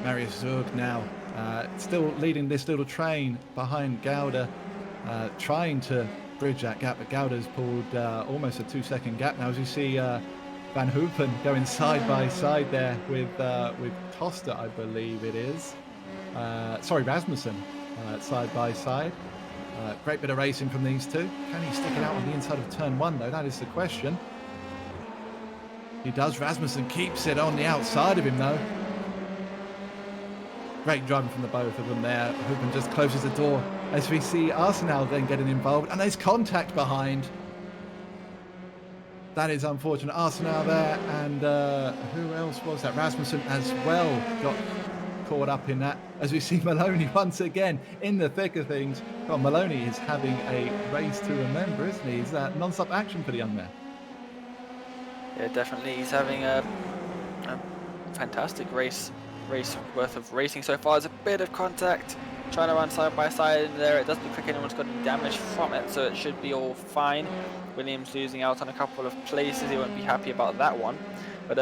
Marius Zug now still leading this little train behind Gauda, trying to bridge that gap, but Gauda's pulled almost a 2-second gap now, as you see Van Hoopen going side by side there with Costa, I believe it is. Sorry, Rasmussen, side by side. Great bit of racing from these two. Can he stick it out on the inside of turn one, though? That is the question. He does. Rasmussen keeps it on the outside of him, though. Great driving from the both of them there. Hoopen just closes the door as we see Arsenal then getting involved, and there's contact behind. That is unfortunate. Arsenal there, and who else was that? Rasmussen as well got caught up in that, as we see Maloney once again in the thick of things. Well, Maloney is having a race to remember, isn't he? He's non-stop action for the young man. Yeah, definitely. He's having a fantastic race worth of racing so far. There's a bit of contact, trying to run side by side in there. It doesn't look like anyone's got any damage from it, so it should be all fine. Williams losing out on a couple of places. He won't be happy about that one, but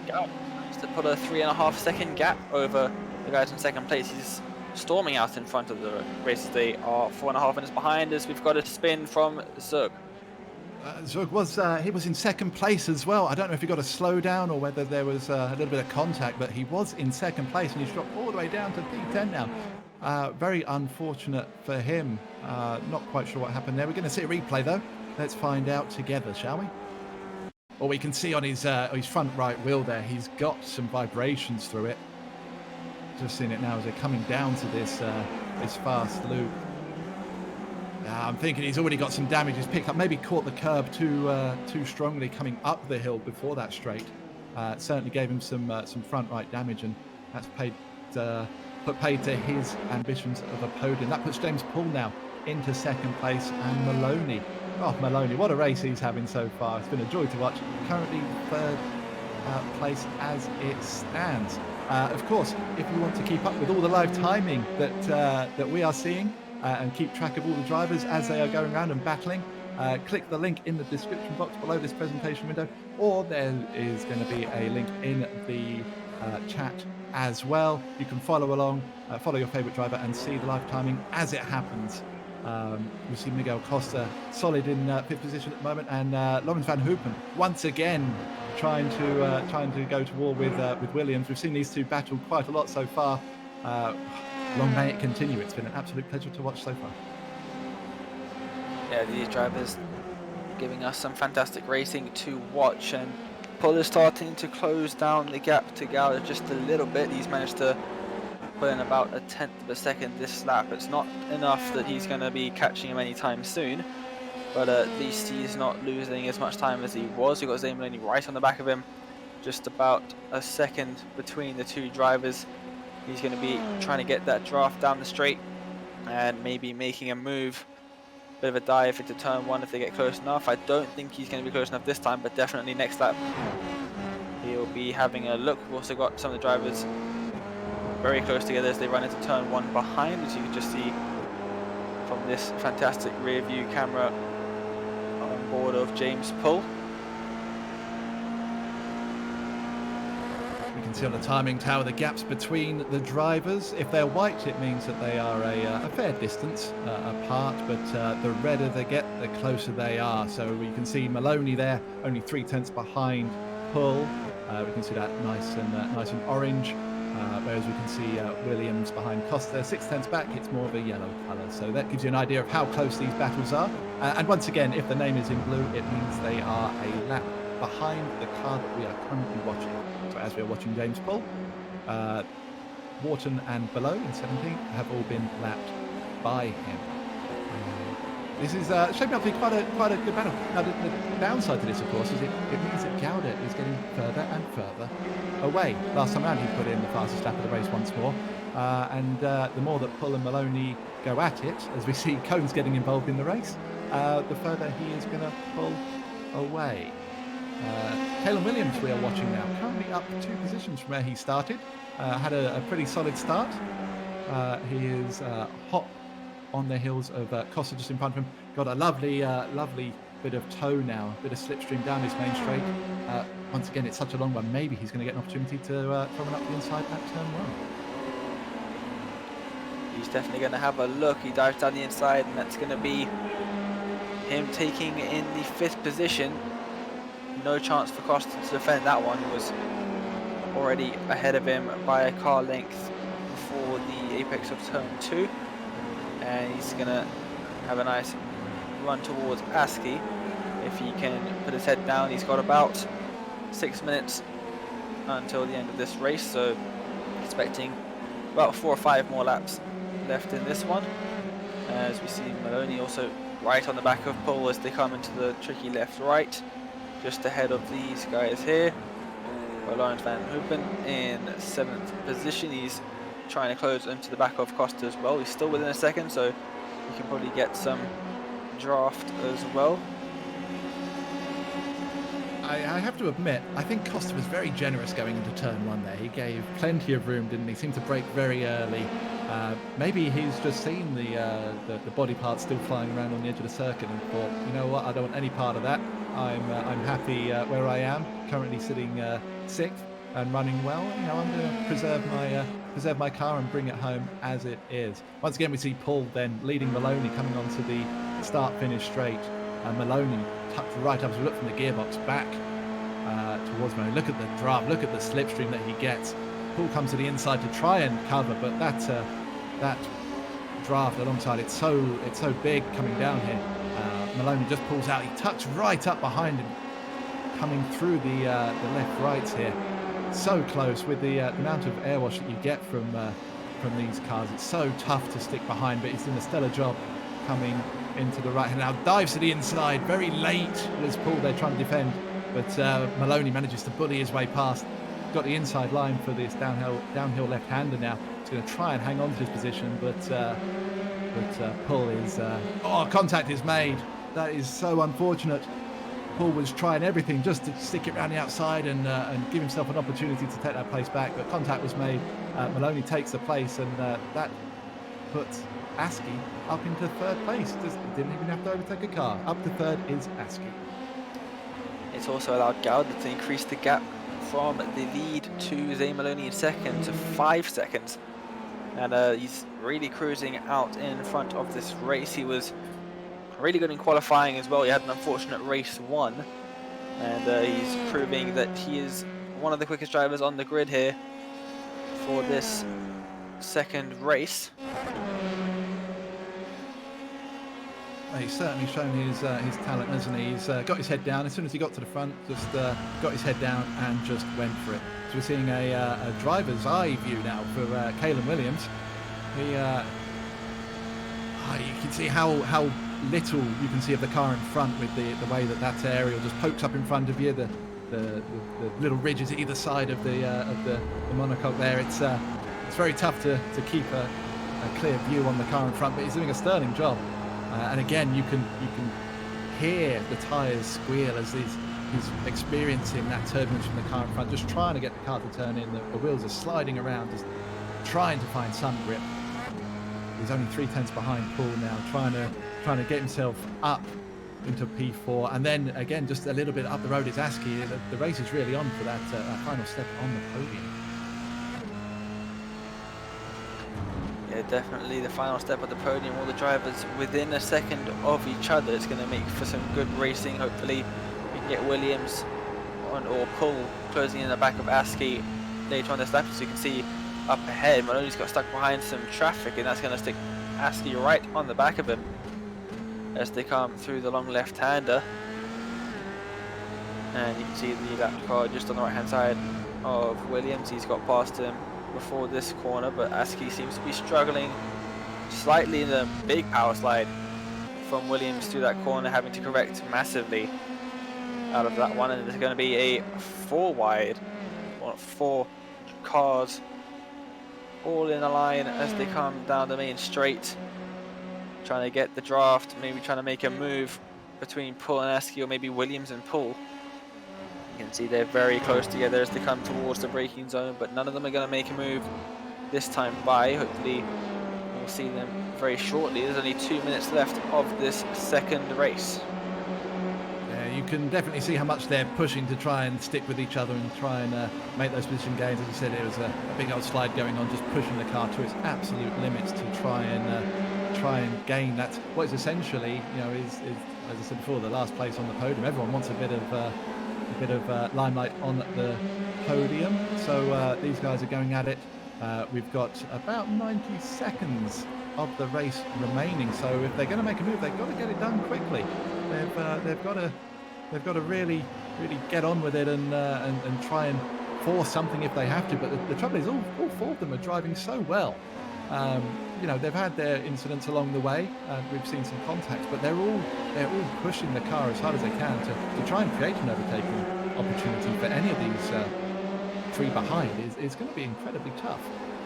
Gauda managed to put a 3.5 second gap over the guys in second place. He's storming out in front of the races. They are 4.5 minutes behind us. We've got a spin from Zug. Zug was in second place as well. I don't know if he got a slowdown or whether there was a little bit of contact, but he was in second place and he's dropped all the way down to P10 now. Very unfortunate for him. Not quite sure what happened there. We're going to see a replay though. Let's find out together, shall we? Well, we can see on his front right wheel there, he's got some vibrations through it. Just seeing it now as they're coming down to this fast loop. I'm thinking he's already got some damage. He's picked up, maybe caught the curb too strongly coming up the hill before that straight. Certainly gave him some front right damage, and that's paid to his ambitions of a podium. That puts James Paul now into second place, and Maloney. Oh, Maloney, what a race he's having so far. It's been a joy to watch. Currently third place as it stands. Of course, if you want to keep up with all the live timing that we are seeing, and keep track of all the drivers as they are going around and battling, click the link in the description box below this presentation window, or there is going to be a link in the chat as well. You can follow along, follow your favourite driver and see the live timing as it happens. We see Miguel Costa solid in fifth position at the moment, and Laurens Van Hoopen once again trying to go to war with Williams. We've seen these two battle quite a lot so far. Long may it continue. It's been an absolute pleasure to watch so far. Yeah, these drivers giving us some fantastic racing to watch, and Paul is starting to close down the gap to Gauda just a little bit. He's managed to put in about 1/10 of a second this lap. It's not enough that he's going to be catching him anytime soon, but at least he's not losing as much time as he was. We've got Zane Maloney right on the back of him, just about a second between the two drivers. He's going to be trying to get that draft down the straight and maybe making a move, bit of a dive into turn 1 if they get close enough. I don't think he's going to be close enough this time, but definitely next lap he'll be having a look. We've also got some of the drivers very close together as they run into turn 1 behind, as you can just see from this fantastic rear view camera on board of James Pull. You can see on the timing tower the gaps between the drivers. If they're white, it means that they are a fair distance apart, but the redder they get, the closer they are. So you can see Maloney there, only 3/10 behind Pull. We can see that nice and orange. Whereas we can see Williams behind Costa, 6/10 back, it's more of a yellow colour. So that gives you an idea of how close these battles are. And once again, if the name is in blue, it means they are a lap behind the car that we are currently watching. So as we are watching James Pull, Wharton and Below in 17 have all been lapped by him. This is shaping up to be quite a good battle. Now the downside to this, of course, is it means that Gauda is getting further and further away. Last time around he put in the fastest lap of the race once more, and the more that Pull and Maloney go at it, as we see Cones getting involved in the race, the further he is going to pull away. Caleb Williams we are watching now, currently up 2 positions from where he started. Had a pretty solid start. He is hot on the heels of Costa just in front of him. Got a lovely bit of toe now, a bit of slipstream down his main straight. Once again, it's such a long one. Maybe he's going to get an opportunity to run up the inside at turn 1. He's definitely going to have a look. He dives down the inside, and that's going to be him taking in the 5th position. No chance for Costa to defend that one. He was already ahead of him by a car length before the apex of turn 2. And he's going to have a nice run towards Askey. If he can put his head down, he's got about 6 minutes until the end of this race, so expecting about 4 or 5 more laps left in this one. As we see Maloney also right on the back of Pull as they come into the tricky left-right, just ahead of these guys here. Lawrence Van Hoopen in 7th position. He's trying to close into the back of Costa as well. He's still within a second, so he can probably get some draft as well. I have to admit, I think Costa was very generous going into turn 1 there. He gave plenty of room, didn't he? Seemed to brake very early. Maybe he's just seen the body parts still flying around on the edge of the circuit and thought, you know what, I don't want any part of that. I'm happy where I am, currently sitting 6th and running well. You know, I'm going to preserve my car and bring it home as it is. Once again, we see Pull then leading Maloney coming onto the start-finish straight. Maloney tucked right up as we look from the gearbox back towards Maloney. Look at the draft, look at the slipstream that he gets. Pull comes to the inside to try and cover, but that draft alongside it's so big coming down here. Maloney just pulls out. He tucks right up behind him, coming through the left rights here. So close with the amount of airwash that you get from these cars. It's so tough to stick behind, but he's doing a stellar job coming into the right hand. Now dives to the inside. Very late was Pull there trying to defend, but Maloney manages to bully his way past. Got the inside line for this downhill left-hander now. He's going to try and hang on to his position, but Pull is... contact is made. That is so unfortunate. Pull was trying everything just to stick it around the outside and give himself an opportunity to take that place back, but contact was made. Maloney takes the place, and that puts Askey up into 3rd place. Didn't even have to overtake a car. Up to 3rd is Askey. It's also allowed Gauda to increase the gap from the lead to Zane Maloney in 2nd to 5 seconds. And he's really cruising out in front of this race. He was really good in qualifying as well. He had an unfortunate race 1. And he's proving that he is one of the quickest drivers on the grid here for this 2nd race. He's certainly shown his talent, hasn't he? He's got his head down. As soon as he got to the front, just got his head down and just went for it. So we're seeing a driver's eye view now for Caleb Williams. You can see how little you can see of the car in front with the way that aerial just pokes up in front of you. the little ridges either side of the monocoque there. It's very tough to keep a clear view on the car in front, but he's doing a sterling job. And again, you can hear the tyres squeal as he's experiencing that turbulence from the car in front, just trying to get the car to turn in. The wheels are sliding around, just trying to find some grip. He's only 3/10 behind Paul now, trying to get himself up into P4, and then again just a little bit up the road is Askey. The race is really on for that final step on the podium. Yeah, definitely the final step of the podium. All the drivers within a second of each other. It's going to make for some good racing. Hopefully we can get Williams on, or Paul closing in the back of Askey later on this lap. So you can see up ahead, Maloney's got stuck behind some traffic, and that's going to stick Askey right on the back of him as they come through the long left-hander. And you can see the lap car just on the right-hand side of Williams. He's got past him before this corner, but Askey seems to be struggling slightly in the big power slide from Williams through that corner, having to correct massively out of that one. And there's going to be a 4 wide, or 4 cars all in a line as they come down the main straight, trying to get the draft, maybe trying to make a move between Paul and Askey, or maybe Williams and Paul. You can see they're very close together as they come towards the braking zone, but none of them are going to make a move this time by. Hopefully we'll see them very shortly. There's only 2 minutes left of this second race. Yeah, you can definitely see how much they're pushing to try and stick with each other and try and make those position gains. As you said, it was a big old slide going on, just pushing the car to its absolute limits to try and gain that, what is essentially, you know, is as I said before, the last place on the podium. Everyone wants a bit of limelight on the podium, so these guys are going at it. We've got about 90 seconds of the race remaining, so if they're going to make a move, they've got to get it done quickly. They've got to really get on with it and try and force something if they have to. But the trouble is, all 4 of them are driving so well. You know, they've had their incidents along the way, and we've seen some contacts, but they're all pushing the car as hard as they can to try and create an overtaking opportunity for any of these 3 behind. Is going to be incredibly tough.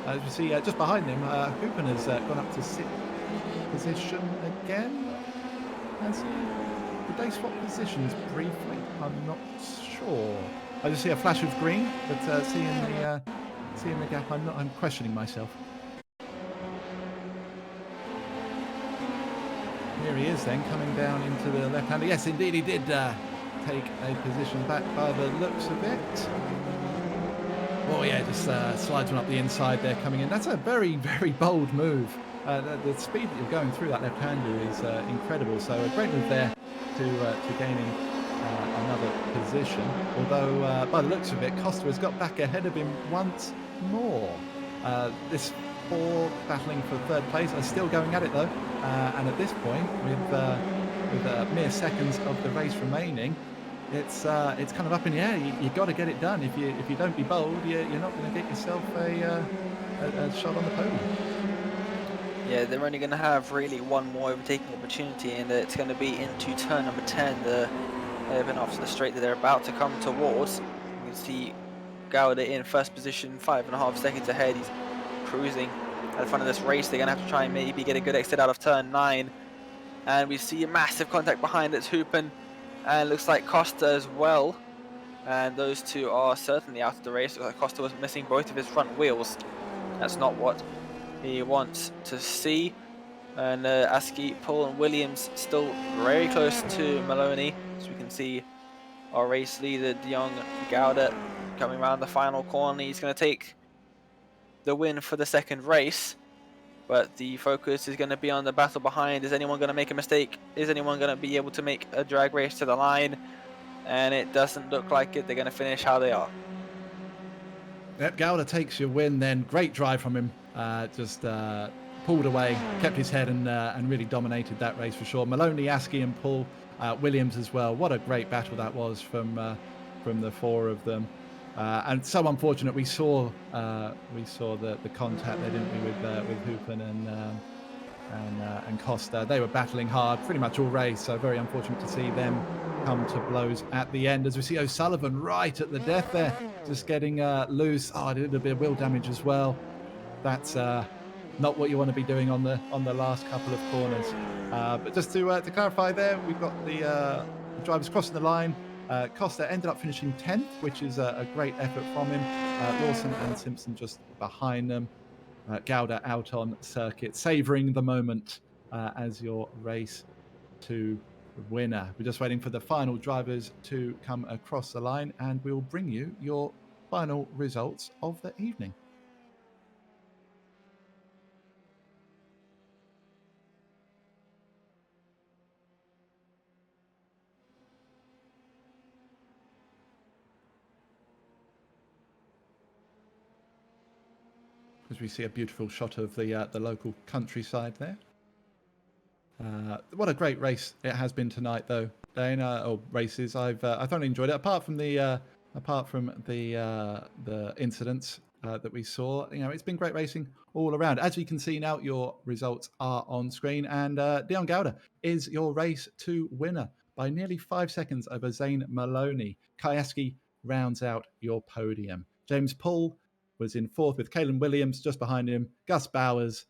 As you see, just behind them, Hoopen has gone up to 6th position again. Did they swap positions briefly? I'm not sure. I just see a flash of green, but seeing the gap, I'm questioning myself. Here he is then, coming down into the left-hander. Yes, indeed, he did take a position back by the looks of it. Oh yeah, just slides one up the inside there coming in. That's a very, very bold move. The speed that you're going through that left-hander is incredible. So a great move there to gaining another position. Although, by the looks of it, Costa has got back ahead of him once more. This 4 battling for 3rd place are still going at it though. And at this point, with mere seconds of the race remaining, it's kind of up in the air. You've got to get it done. If you don't be bold, you're not going to get yourself a shot on the podium. Yeah, they're only going to have really one more overtaking opportunity, and it's going to be into turn number 10, the hairpin off to the straight that they're about to come towards. You can see Gowda in 1st position, 5.5 seconds ahead. He's cruising at the front of this race. They're going to have to try and maybe get a good exit out of turn 9. And we see a massive contact behind. It's Hoopen, and looks like Costa as well. And those 2 are certainly out of the race. Looks like Costa was missing both of his front wheels. That's not what he wants to see. And Askey, Paul and Williams still very close to Maloney. As we can see our race leader, De Jong Gowda, coming around the final corner. He's going to take the win for the second race. But the focus is going to be on the battle behind. Is anyone going to make a mistake? Is anyone going to be able to make a drag race to the line? And it doesn't look like it. They're going to finish how they are. Yep, Gowda takes your win then. Great drive from him. Just pulled away, kept his head and really dominated that race for sure. Maloney, Askey and Paul, Williams as well. What a great battle that was from the 4 of them. And so unfortunate. We saw the contact there, didn't we, with Hoopen and Costa. They were battling hard pretty much all race, so very unfortunate to see them come to blows at the end. As we see O'Sullivan right at the death there, just getting loose. Oh, it did a bit of wheel damage as well. That's not what you want to be doing on the last couple of corners. But just to clarify, there we've got the drivers crossing the line. Costa ended up finishing 10th, which is a great effort from him. Lawson and Simpson just behind them. Gouda out on circuit, savouring the moment as your race to winner. We're just waiting for the final drivers to come across the line, and we'll bring you your final results of the evening. As we see a beautiful shot of the local countryside there. What a great race it has been tonight, though, Dana. Or races, I've thoroughly enjoyed it. Apart from the incidents that we saw, it's been great racing all around. As you can see now, your results are on screen, and Dion Gouda is your race to winner by nearly 5 seconds over Zane Maloney. Kayeski rounds out your podium. James Paul was in fourth with Caelan Williams just behind him. Gus Bowers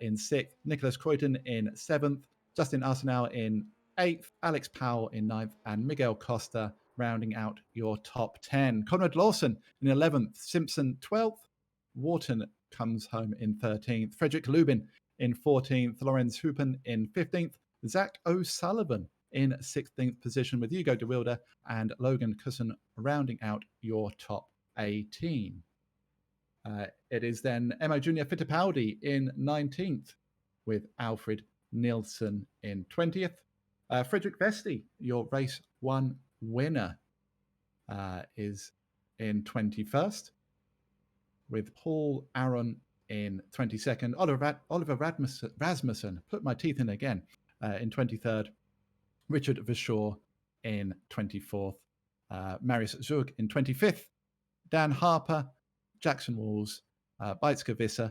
in sixth, Nicholas Croydon in seventh, Justin Arsenault in eighth, Alex Powell in ninth, and Miguel Costa rounding out your top 10. Conrad Lawson in 11th, Simpson 12th, Wharton comes home in 13th, Frederick Lubin in 14th, Lorenz Hoopen in 15th, Zach O'Sullivan in 16th position with Hugo de Wilde and Logan Cusson rounding out your top 18. It is then Emo Junior Fittipaldi in 19th with Alfred Nielsen in 20th. Frederick Vesti, your race one winner, is in 21st with Paul Aaron in 22nd. Oliver Rasmussen, put my teeth in again, in 23rd. Richard Vishaw in 24th. Marius Zug in 25th. Dan Harper, Jackson Walls, Beitske Visser,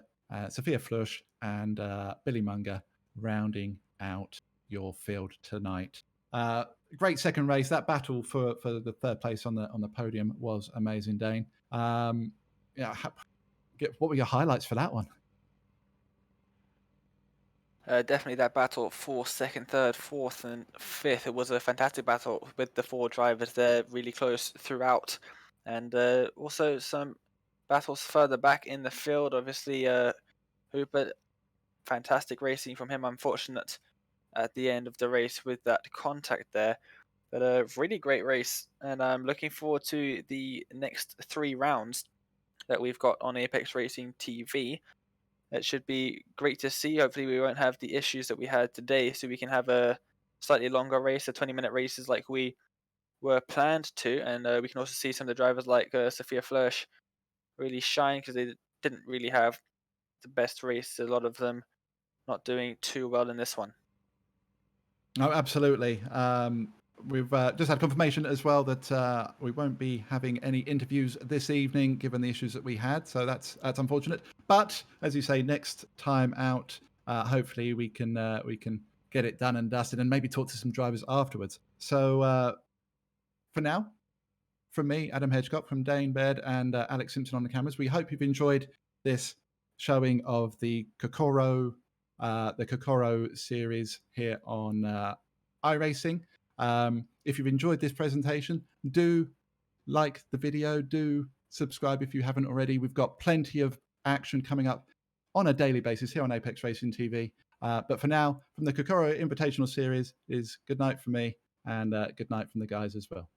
Sophia Flush, and Billy Munger rounding out your field tonight. Great second race. That battle for the third place on the podium was amazing, Dane. What were your highlights for that one? Definitely that battle for second, third, fourth, and fifth. It was a fantastic battle with the four drivers there, really close throughout, and also some battles further back in the field. Obviously, Hooper, fantastic racing from him. Unfortunate at the end of the race with that contact there, but a really great race, and I'm looking forward to the next 3 rounds that we've got on Apex Racing TV. It should be great to see. Hopefully we won't have the issues that we had today, so we can have a slightly longer race, a 20-minute races like we were planned to, and we can also see some of the drivers like Sophia Flörsch really shine because they didn't really have the best race. A lot of them not doing too well in this one. Oh, absolutely. We've just had confirmation as well that we won't be having any interviews this evening, given the issues that we had. So that's unfortunate. But as you say, next time out, hopefully we can get it done and dusted, and maybe talk to some drivers afterwards. So for now, from me, Adam Hedgecock, from Dane Baird and Alex Simpson on the cameras, we hope you've enjoyed this showing of the Kokoro series here on iRacing. If you've enjoyed this presentation, do like the video, do subscribe if you haven't already. We've got plenty of action coming up on a daily basis here on Apex Racing TV. But for now, from the Kokoro Invitational series, is good night from me and good night from the guys as well.